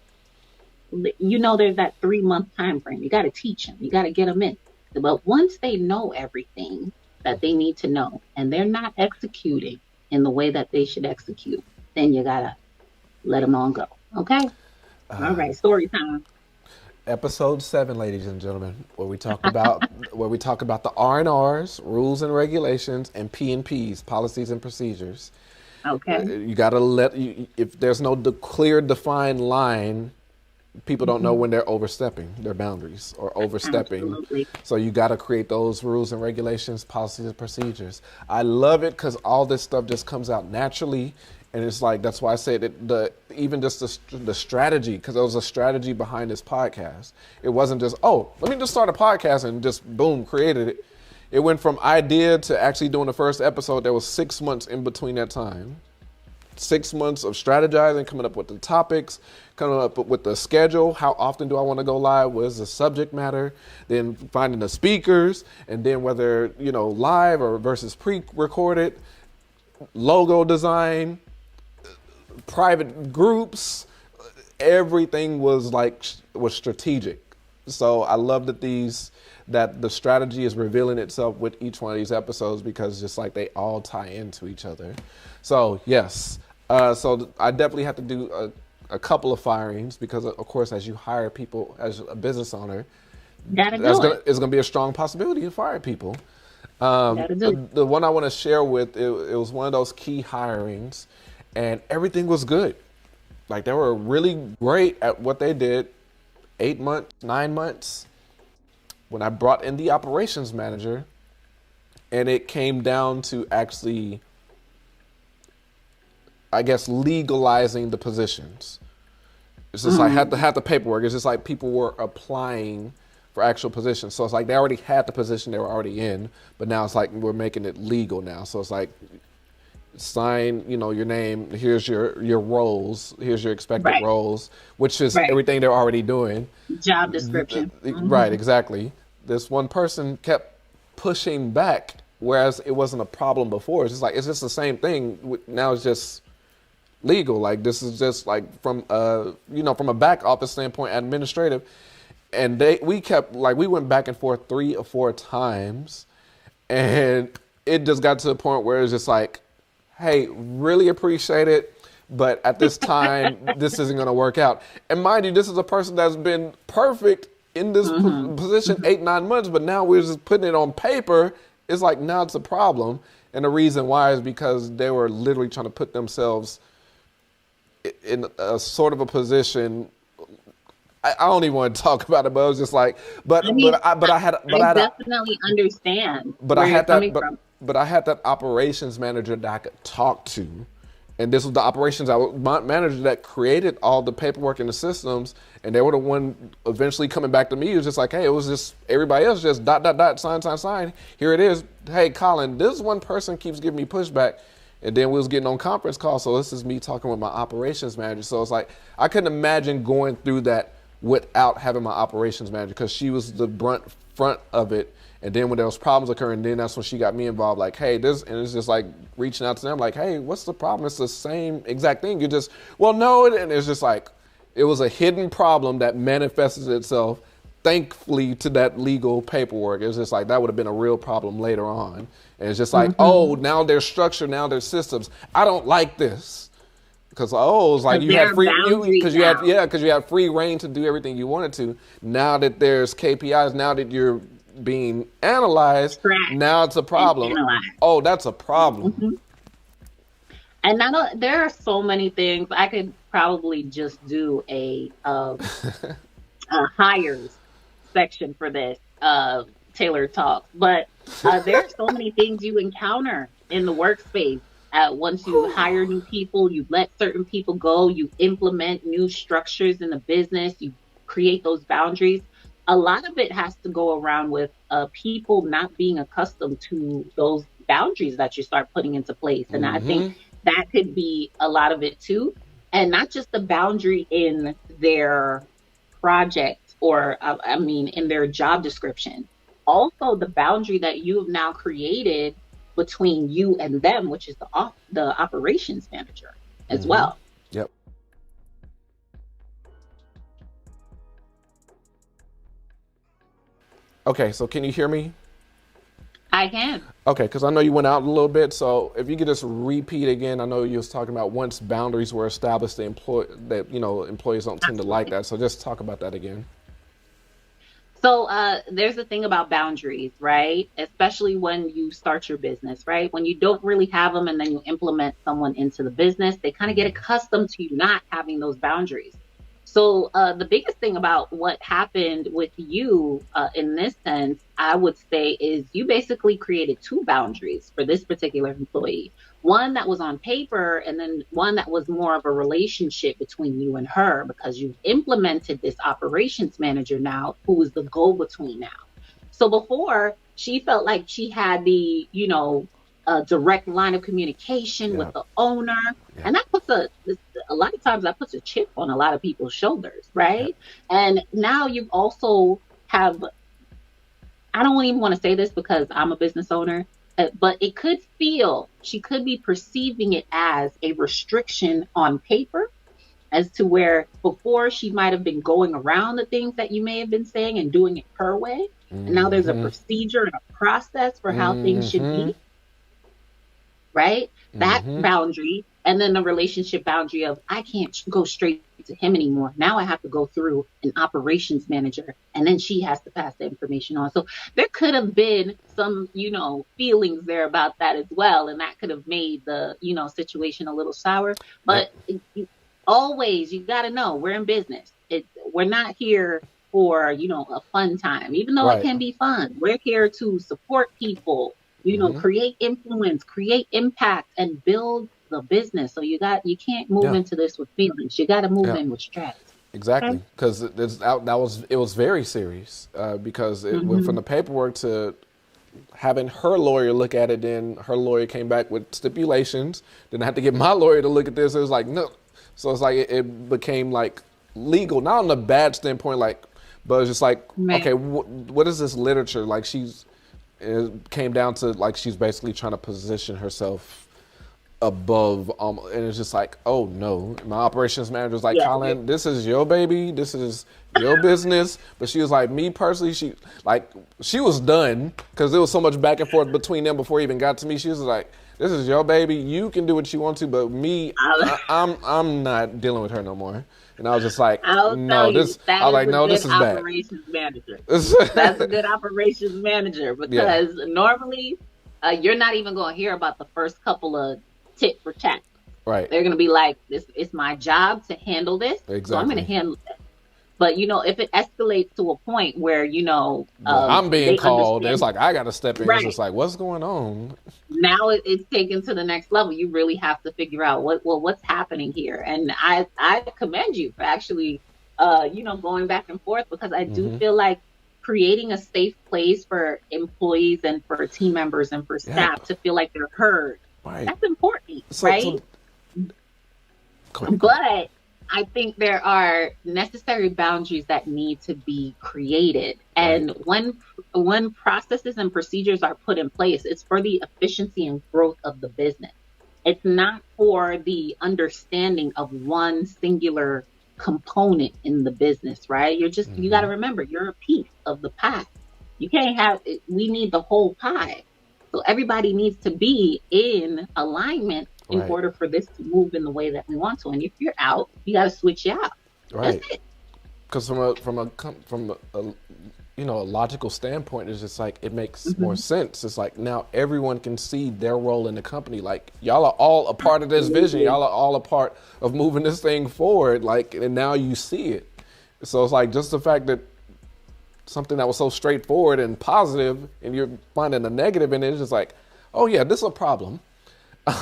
there's that 3-month time frame. You got to teach them. You got to get them in. But once they know everything that they need to know, and they're not executing in the way that they should execute, then you got to let them on go. Okay. All right. Story time. Episode 7, ladies and gentlemen, where we talk about the R&Rs, rules and regulations, and P&Ps, policies and procedures. Okay. You got to if there's no clear defined line, people don't know when they're overstepping their boundaries or overstepping. Absolutely. So you got to create those rules and regulations, policies and procedures. I love it because all this stuff just comes out naturally. And it's like, that's why I said even just the strategy, because there was a strategy behind this podcast. It wasn't just, oh, let me just start a podcast and just boom, created it. It went from idea to actually doing the first episode. There was 6 months in between that time. 6 months of strategizing, coming up with the topics, coming up with the schedule. How often do I want to go live? What is the subject matter? Then finding the speakers, and then whether, live or versus pre-recorded, logo design, private groups, everything was strategic. So I love that the strategy is revealing itself with each one of these episodes, because just like they all tie into each other. So yes, so I definitely have to do a couple of firings, because of course, as you hire people as a business owner, it's going to be a strong possibility to fire people. The one I want to share with, it was one of those key hirings, and everything was good. Like, they were really great at what they did. 8 months, 9 months, when I brought in the operations manager, and it came down to actually, I guess, legalizing the positions. It's just like had the paperwork. It's just like people were applying for actual positions. So it's like they already had the position they were already in, but now it's like we're making it legal now. So it's like, sign, your name, here's your roles, here's your expected roles, which is everything they're already doing. Job description. Right, exactly. This one person kept pushing back, whereas it wasn't a problem before. It's just like, it's just the same thing. Now it's just legal. Like, this is just like from a back office standpoint, administrative. And we went back and forth 3 or 4 times, and it just got to the point where it's just like, hey, really appreciate it, but at this time, this isn't going to work out. And mind you, this is a person that's been perfect in this position 8, 9 months, but now we're just putting it on paper. It's like, now it's a problem. And the reason why is because they were literally trying to put themselves in a sort of a position. I don't even want to talk about it, but it was just like, I definitely understand. But I had that operations manager that I could talk to, and this was the operations manager that created all the paperwork and the systems, and they were the one eventually coming back to me. It was just like, hey, it was just everybody else just ... sign. Here it is. Hey, Collin, this one person keeps giving me pushback. And then we was getting on conference calls, so this is me talking with my operations manager. So it's like, I couldn't imagine going through that without having my operations manager, because she was the front of it. And then when there was problems occurring, then that's when she got me involved. Like, hey, and it's just like reaching out to them, like, hey, what's the problem? It's the same exact thing. No, and it's just like, it was a hidden problem that manifested itself, thankfully, to that legal paperwork. It was just like, that would have been a real problem later on. And it's just like, oh, now there's structure, now there's systems. I don't like this. Because it's like you had free reign to do everything you wanted to. Now that there's KPIs, now that you're being analyzed, now it's a problem. Oh, that's a problem. And there are so many things. I could probably just do a hires section for this Taylor Talks, but there are so many things you encounter in the workspace. Once you hire new people, you let certain people go, you implement new structures in the business, you create those boundaries. A lot of it has to go around with people not being accustomed to those boundaries that you start putting into place. And I think that could be a lot of it too. And not just the boundary in their project or, in their job description. Also, the boundary that you have now created between you and them, which is the operations manager as well. Yep. Okay, so can you hear me? I can. Okay, because I know you went out a little bit, so if you could just repeat again, I know you was talking about once boundaries were established, employees don't tend to like Absolutely. that. So just talk about that again. So there's a thing about boundaries, right? Especially when you start your business, right? When you don't really have them and then you implement someone into the business, they kind of get accustomed to you not having those boundaries. So the biggest thing about what happened with you in this sense, I would say, is you basically created two boundaries for this particular employee. One that was on paper, and then one that was more of a relationship between you and her, because you've implemented this operations manager now, who is the go-between now. So before, she felt like she had the, direct line of communication Yeah, with the owner. yeah, And that puts a lot of times that puts a chip on a lot of people's shoulders, yeah. right? And now you also have, I don't even want to say this because I'm a business owner, but she could be perceiving it as a restriction on paper, as to where before she might have been going around the things that you may have been saying and doing it her way. And now there's a Mm-hmm. procedure and a process for how things should Mm-hmm. be, right? That Mm-hmm. boundary. And then the relationship boundary of, I can't go straight to him anymore. Now I have to go through an operations manager, and then she has to pass the information on. So there could have been some, feelings there about that as well. And that could have made the, situation a little sour. Yep. But always, you got to know, we're in business. We're not here for, a fun time, even though it Right. can be fun. We're here to support people, Mm-hmm. create influence, create impact, and build the business. So you can't move Yeah. into this with feelings. You got to move Yeah. in with strategy. Okay. Exactly. Because it was very serious because it went from Hmm. the paperwork to having her lawyer look at it. Then her lawyer came back with stipulations. Then I had to get my lawyer to look at this. It was like no. So it's like it became like legal, not on a bad standpoint, like, but it's just like Right. okay, what is this literature like? It came down to like she's basically trying to position herself above and it's just like oh no, my operations manager was like Yeah. Collin, this is your baby, this is your business. But she was like, me personally, she was done because there was so much back and forth between them before he even got to me. She was like, this is your baby, you can do what you want to, but me, I'll, I'm not dealing with her no more. And I was just like I'll tell no, you, this I that was is like a no, good this is bad. operations manager. That's a good operations manager, Yeah, because normally you're not even going to hear about the first couple of tit for tat. right, They're going to be like, this it's my job to handle this, so I'm going to exactly. handle it. But if it escalates to a point where Well, I'm being they called. It's understand, like I got to step in. It's right? just like, what's going on? Now it's taken to the next level. You really have to figure out what's happening here. And I commend you for actually going back and forth, because I do Hmm. feel like creating a safe place for employees and for team members and for Yeah, staff to feel like they're heard. right. That's important, So, right? so go ahead, go ahead. But I think there are necessary boundaries that need to be created. Right. And when processes and procedures are put in place, it's for the efficiency and growth of the business. It's not for the understanding of one singular component in the business, right? You got Hmm. to remember, you're a piece of the pie. You can't have, we need the whole pie. So everybody needs to be in alignment in Right. order for this to move in the way that we want to. And if you're out, you got to switch you out. That's Right. it. Because a logical standpoint, it's just like it makes more Hmm. sense. It's like now everyone can see their role in the company. Like y'all are all a part of this vision. Absolutely. Y'all are all a part of moving this thing forward. Like, and now you see it. So it's like just the fact that something that was so straightforward and positive, and you're finding a negative in it, it's just like, oh yeah, this is a problem.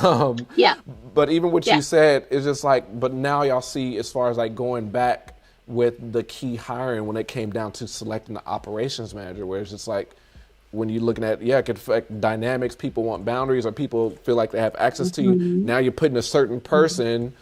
Um, Yeah. but even what Yeah. you said is just like, but now y'all see as far as like going back with the key hiring when it came down to selecting the operations manager, where it's just like when you're looking at, yeah, it could affect dynamics. People want boundaries or people feel like they have access to you. Hmm. Now you're putting a certain person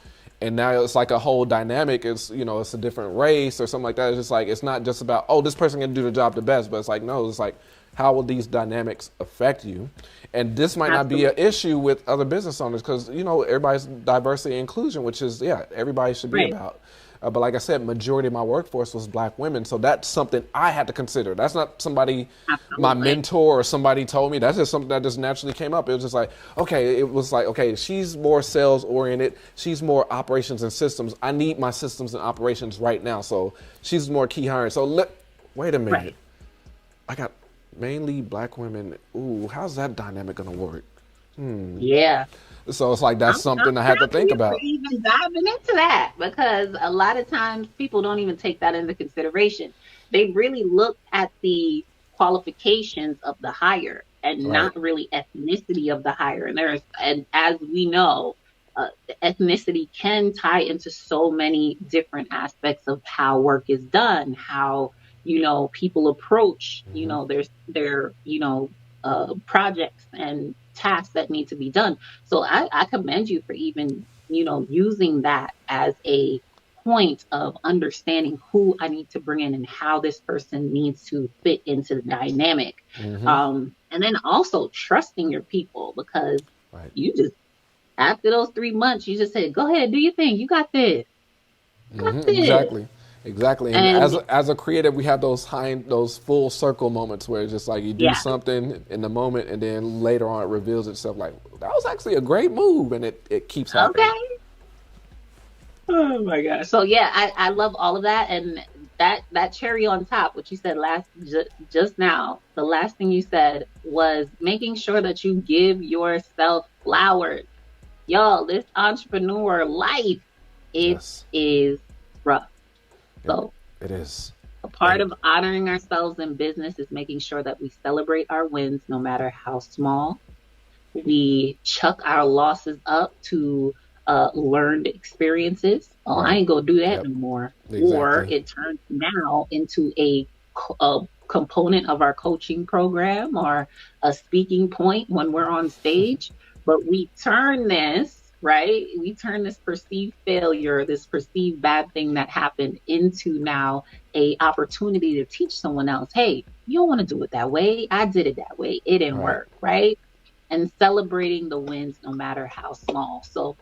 and now it's like a whole dynamic. It's a different race or something like that. It's just like, it's not just about, oh, this person can do the job the best, but it's like, no, it's like, how will these dynamics affect you? And this might not be an Absolutely. issue with other business owners because, everybody's diversity and inclusion, which is, yeah, everybody should be Right. about. But like I said, majority of my workforce was Black women. So that's something I had to consider. That's not somebody, my Absolutely. mentor or somebody told me. That's just something that just naturally came up. It was just like, okay, she's more sales oriented. She's more operations and systems. I need my systems and operations right now. So she's more key hiring. So wait a minute. Right. I got mainly Black women. Ooh, how's that dynamic going to work? Yeah. So it's like that's something I had to think about. Even diving into that, because a lot of times people don't even take that into consideration. They really look at the qualifications of the hire and not really ethnicity of the hire. And as we know, ethnicity can tie into so many different aspects of how work is done, how people approach their projects and tasks that need to be done. So I commend you for even using that as a point of understanding who I need to bring in and how this person needs to fit into the dynamic. And then also trusting your people, because you just, after those 3 months, you just said, go ahead, do your thing. You got this. Exactly. And as a creative, we have those full circle moments where it's just like you do something in the moment and then later on it reveals itself like, that was actually a great move, and it keeps happening. Okay. Oh my gosh. So yeah, I love all of that. And that cherry on top, what you said just now, the last thing you said was making sure that you give yourself flowers. Y'all, this entrepreneur life, is rough. So it is. A part of honoring ourselves in business is making sure that we celebrate our wins, no matter how small. We chuck our losses up to learned experiences. Oh, I ain't gonna do that anymore. Exactly. Or it turns now into a component of our coaching program or a speaking point when we're on stage. But we turn this, we turn this perceived failure, this perceived bad thing that happened, into now a opportunity to teach someone else, hey, you don't want to do it that way. I did it that way. It didn't work, right? And celebrating the wins, no matter how small. So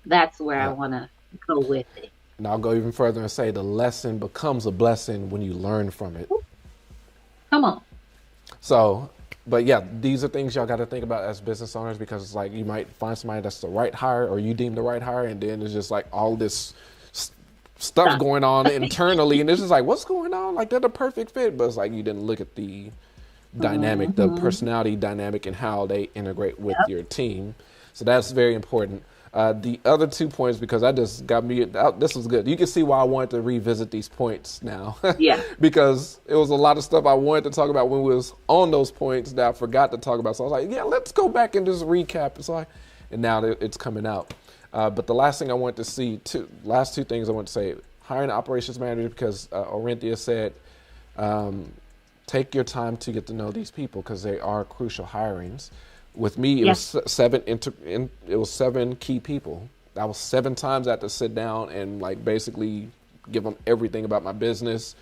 that's where I want to go with it. And I'll go even further and say the lesson becomes a blessing when you learn from it. Come on. So, but yeah, these are things y'all got to think about as business owners, because it's like you might find somebody that's the right hire or you deem the right hire, and then it's just like all this stuff going on internally, and it's just like, what's going on? Like, they're the perfect fit, but it's like you didn't look at the dynamic, the personality dynamic, and how they integrate with your team. So that's very important. The other 2 points, because that just got me, this was good. You can see why I wanted to revisit these points now. Because it was a lot of stuff I wanted to talk about when we was on those points that I forgot to talk about. So I was like, yeah, let's go back and just recap. And now it's coming out. But the last thing I wanted to see, last two things I want to say, hiring an operations manager, because Orinthia said, take your time to get to know these people, because they are crucial hirings. With me, it was it was 7 key people. I was 7 times I had to sit down and like basically give them everything about my business.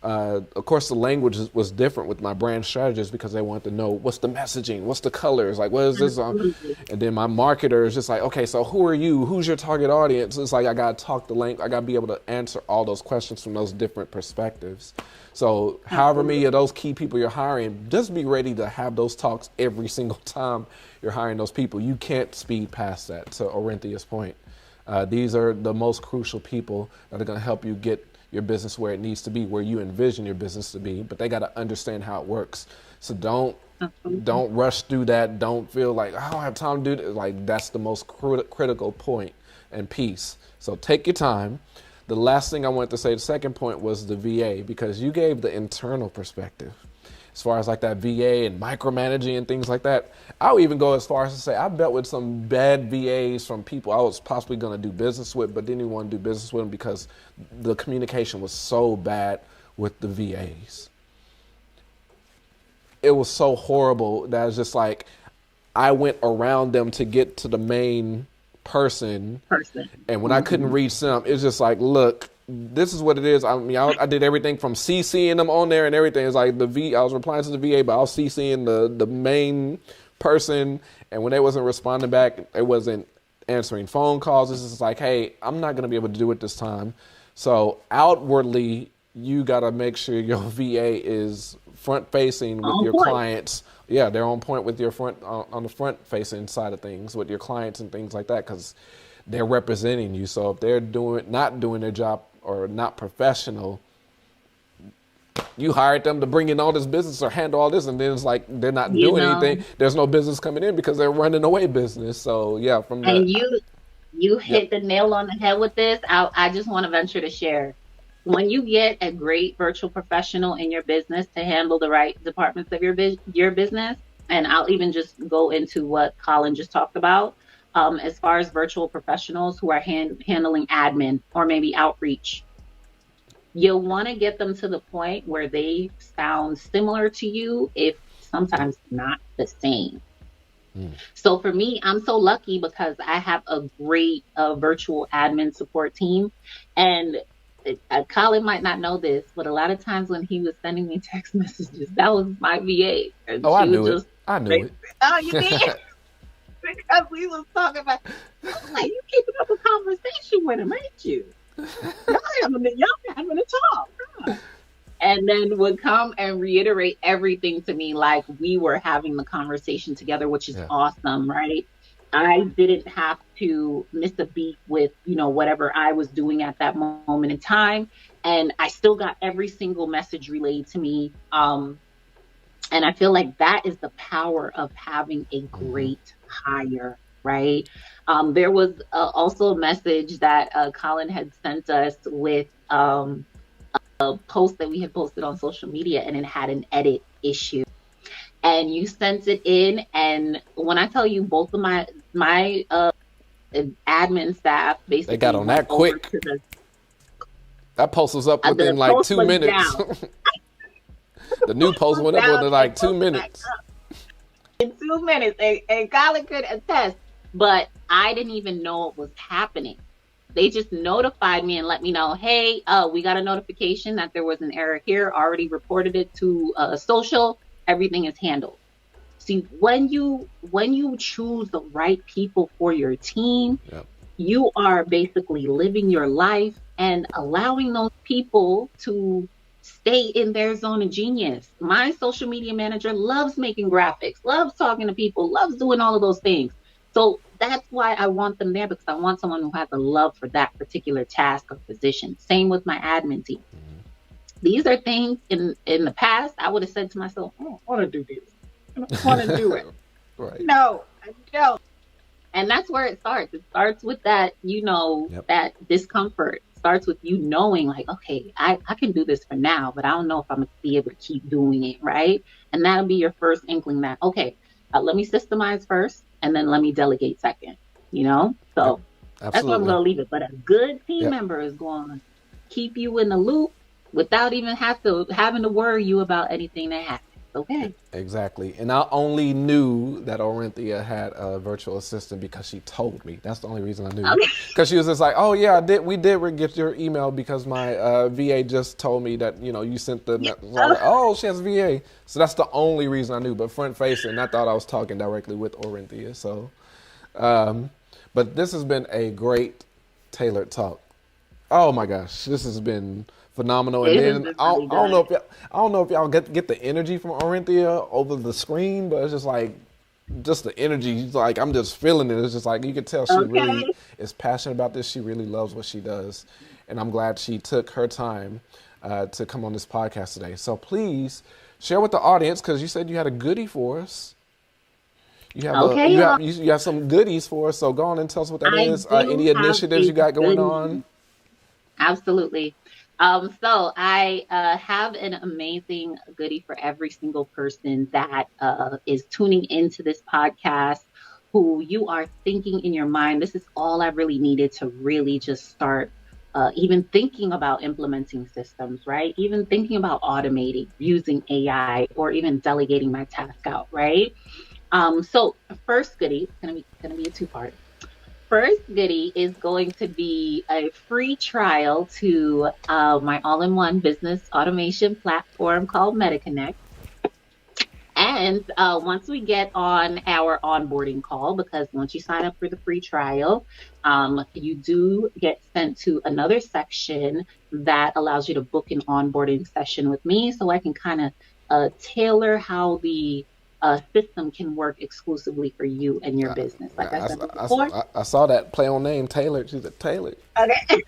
Of course, the language was different with my brand strategist, because they wanted to know what's the messaging, what's the colors, like what is this on? And then my marketer is just like, okay, so who are you? Who's your target audience? It's like I got to talk the language. I got to be able to answer all those questions from those different perspectives. So however many of those key people you're hiring, just be ready to have those talks every single time you're hiring those people. You can't speed past that, to Orinthia's point. These are the most crucial people that are going to help you get your business where it needs to be, where you envision your business to be, but they got to understand how it works. So don't rush through that. Don't feel like, I don't have time to do that. Like, that's the most critical point and piece. So take your time. The last thing I wanted to say, the second point, was the VA, because you gave the internal perspective as far as like that VA and micromanaging and things like that. I'll even go as far as to say I've dealt with some bad VAs from people I was possibly going to do business with, but didn't even want to do business with them because the communication was so bad with the VAs. It was so horrible that it's just like I went around them to get to the main person. And when I couldn't reach them, it's just like, look, this is what it is. I mean, I did everything from CCing them on there and everything. It's like I was replying to the VA, but I was CCing the main person. And when they wasn't responding back, they wasn't answering phone calls. It's just like, hey, I'm not going to be able to do it this time. So outwardly, you got to make sure your VA is front facing with On your point. clients. Yeah, they're on point with your front on the front facing side of things with your clients and things like that, because they're representing you. So if they're not doing their job or not professional, you hired them to bring in all this business or handle all this, and then it's like they're not You doing know, anything. There's no business coming in because they're running away business. So yeah, from the and you yep. hit the nail on the head with this. I just want to venture to share. When you get a great virtual professional in your business to handle the right departments of your business, and I'll even just go into what Collin just talked about, as far as virtual professionals who are handling admin or maybe outreach, you'll want to get them to the point where they sound similar to you, if sometimes not the same. So for me, I'm so lucky because I have a great virtual admin support team. And Colin might not know this, but a lot of times when he was sending me text messages, that was my VA. And Oh, I she would knew it. just, I knew it. oh, you did? Because we was talking about, I was like, you keeping up a conversation with him, ain't you? Y'all having a talk. Huh? And then would come and reiterate everything to me like we were having the conversation together, which is Yeah. awesome, right? I didn't have to miss a beat with, whatever I was doing at that moment in time. And I still got every single message relayed to me. And I feel like that is the power of having a great hire, right? There was also a message that Collin had sent us with a post that we had posted on social media, and it had an edit issue. And you sent it in, and when I tell you, both of my admin staff basically They got on that went over quick. to That post was up the within like post 2 was minutes. down. The new post went up Down within like and 2 posted back minutes. up in 2 minutes, and Colin could attest. But I didn't even know it was happening. They just notified me and let me know, hey, we got a notification that there was an error here. Already reported it to social. Everything is handled. See, when you choose the right people for your team, Yep. you are basically living your life and allowing those people to stay in their zone of genius. My social media manager loves making graphics, loves talking to people, loves doing all of those things. So that's why I want them there, because I want someone who has a love for that particular task or position. Same with my admin team. These are things in the past I would have said to myself, I don't want to do this. I don't want to do it. Right. No, I don't. And that's where it starts. It starts with that, Yep. that discomfort. It starts with you knowing like, okay, I can do this for now, but I don't know if I'm going to be able to keep doing it, right? And that'll be your first inkling that, okay, let me systemize first, and then let me delegate second, So Yep. that's where I'm Absolutely. going to leave it. But a good team Yep. member is going to keep you in the loop without even having to worry you about anything that happens. Okay. Exactly. And I only knew that Orinthia had a virtual assistant because she told me. That's the only reason I knew. Okay. Because she was just like, oh yeah, we did get your email because my VA just told me that, you sent the message. So I was like, oh, she has a VA. So that's the only reason I knew. But front facing, I thought I was talking directly with Orinthia. So, but this has been a great tailored talk. Oh my gosh, this has been phenomenal. And It has then been I really don't know if y'all get the energy from Orinthia over the screen, but it's just like the energy. Like I'm just feeling it. It's just like you can tell she really is passionate about this. She really loves what she does, and I'm glad she took her time to come on this podcast today. So please share with the audience, because you said you had a goodie for us. You have you have some goodies for us. So go on and tell us what that is. Any initiatives you got going on? Absolutely. So I have an amazing goodie for every single person that is tuning into this podcast, who you are thinking in your mind, this is all I really needed to really just start even thinking about implementing systems, right? Even thinking about automating, using AI, or even delegating my task out, right? So first goodie, it's gonna be a two-part. First goodie is going to be a free trial to my all-in-one business automation platform called MetaKonnects. And And once we get on our onboarding call, because once you sign up for the free trial, you do get sent to another section that allows you to book an onboarding session with me, so I can kind of tailor how the system can work exclusively for you and your business. Like I said before. I saw that play on name, tailored. She's a tailored. Okay.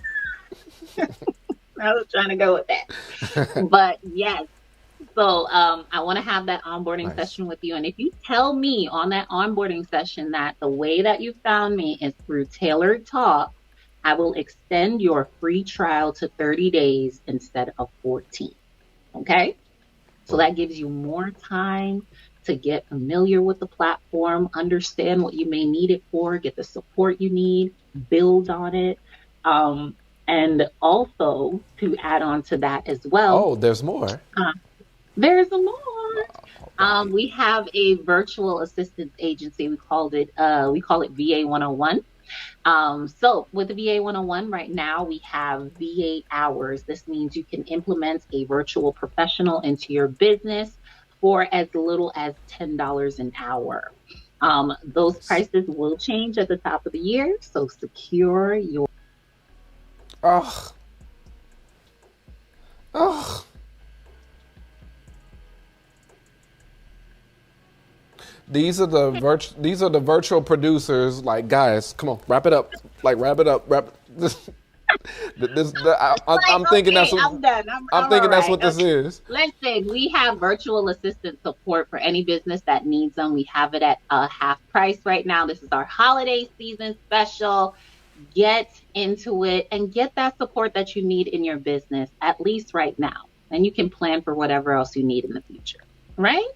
I was trying to go with that. But yes. So I want to have that onboarding session with you. And if you tell me on that onboarding session that the way that you found me is through Tailored Talk, I will extend your free trial to 30 days instead of 14. Okay? So that gives you more time to get familiar with the platform, understand what you may need it for, get the support you need, build on it. And also to add on to that as well. Oh, there's more. There's more. We have a virtual assistance agency. We call it VA 101. So with the VA 101 right now, we have VA hours. This means you can implement a virtual professional into your business for as little as $10 an hour. Those prices will change at the top of the year. So secure your. Oh. These are the virtual producers. Like, guys, come on, wrap it up. Like, wrap it up. I'm thinking that's what I'm done. I'm thinking that's what this is. Listen, we have virtual assistant support for any business that needs them. We have it at half price right now. This is our holiday season special. Get into it and get that support that you need in your business, at least right now. And you can plan for whatever else you need in the future, right?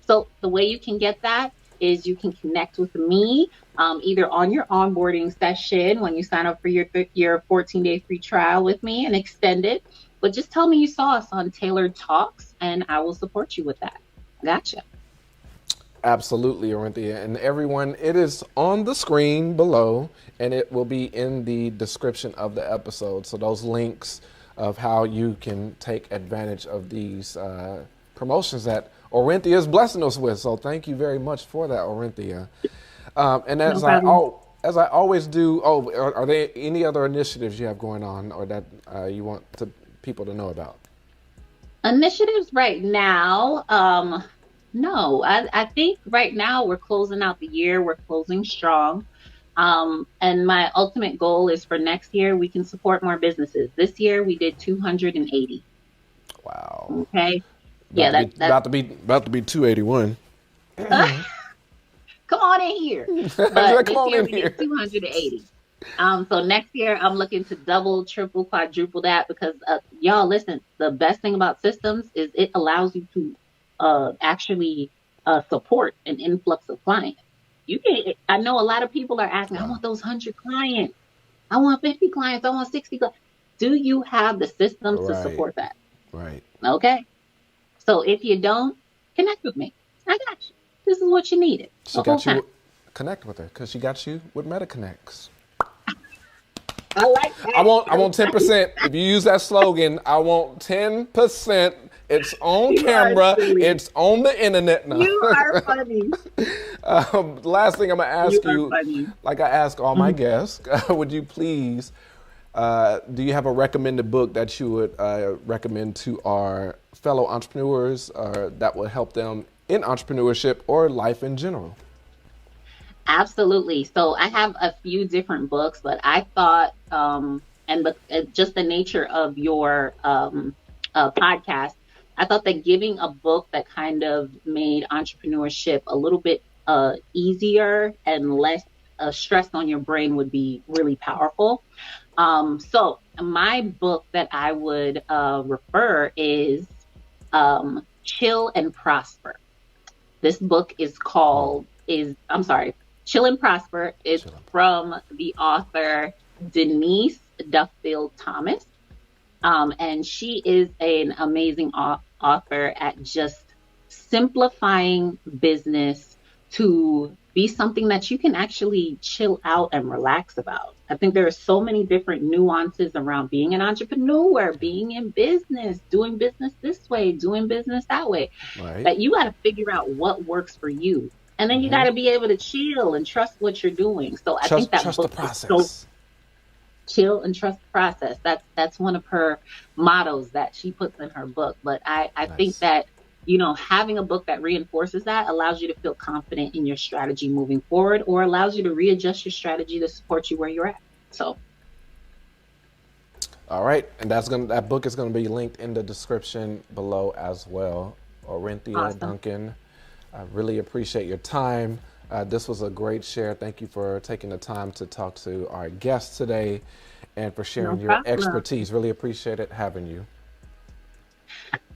So the way you can get that is you can connect with me either on your onboarding session when you sign up for your 14-day free trial with me and extend it. But just tell me you saw us on Tailored Talks and I will support you with that. Gotcha. Absolutely, Orinthia. And everyone, it is on the screen below and it will be in the description of the episode. So those links of how you can take advantage of these promotions that Orinthia is blessing us with. So thank you very much for that, Orinthia. And as I always do, are there any other initiatives you have going on or that you want people to know about? Initiatives right now? No, I think right now we're closing out the year. We're closing strong. And my ultimate goal is for next year, we can support more businesses. This year we did 280. Wow. Okay. That's about to be 281. Come on in here. But this year we did 280. So next year I'm looking to double, triple, quadruple that because y'all listen, the best thing about systems is it allows you to actually support an influx of clients. I know a lot of people are asking, I want those 100 clients. I want 50 clients. I want 60 clients. Do you have the systems to support that? Right. Okay. So if you don't, connect with me. I got you. This is what you needed. She got you. Connect with her because she got you with MetaKonnects. I like that. I want 10%. If you use that slogan, I want 10%. It's on camera. It's on the internet now. You are funny. Last thing I'm gonna ask you, like I ask all my guests, would you please? Do you have a recommended book that you would recommend to our fellow entrepreneurs that will help them in entrepreneurship or life in general? Absolutely. So I have a few different books, but I thought, just the nature of your podcast, I thought that giving a book that kind of made entrepreneurship a little bit easier and less stress on your brain would be really powerful. So my book that I would refer is Chill and Prosper. This book is Chill and Prosper. It's from the author Denise Duffield Thomas. And she is an amazing author at just simplifying business to be something that you can actually chill out and relax about. I think there are so many different nuances around being an entrepreneur, being in business, doing business this way, doing business that way, Right. that you got to figure out what works for you. And then you got Mm-hmm. to be able to chill and trust what you're doing. So I think that Trust the book is so process. chill and trust the process. That's one of her mottos that she puts in her book. But I think Nice. that, having a book that reinforces that allows you to feel confident in your strategy moving forward, or allows you to readjust your strategy to support you where you're at. So All right, and that book is gonna be linked in the description below as well. Orinthia awesome. Duncan, I really appreciate your time. This was a great share. Thank you for taking the time to talk to our guests today and for No sharing your problem. expertise. Really appreciate it having you.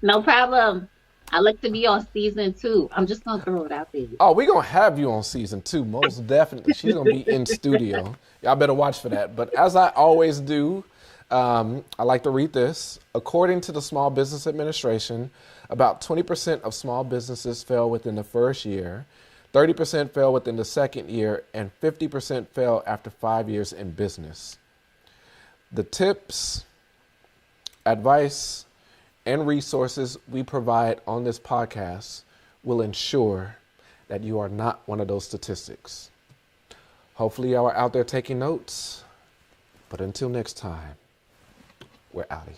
No problem. I look to be on season 2. I'm just gonna throw it out there. Oh, we're gonna have you on season 2, most definitely. She's gonna be in studio. Y'all better watch for that. But as I always do, I like to read this. According to the Small Business Administration, about 20% of small businesses fail within the first year, 30% fail within the second year, and 50% fail after 5 years in business. The tips, advice, and resources we provide on this podcast will ensure that you are not one of those statistics. Hopefully, y'all are out there taking notes. But until next time, we're outie.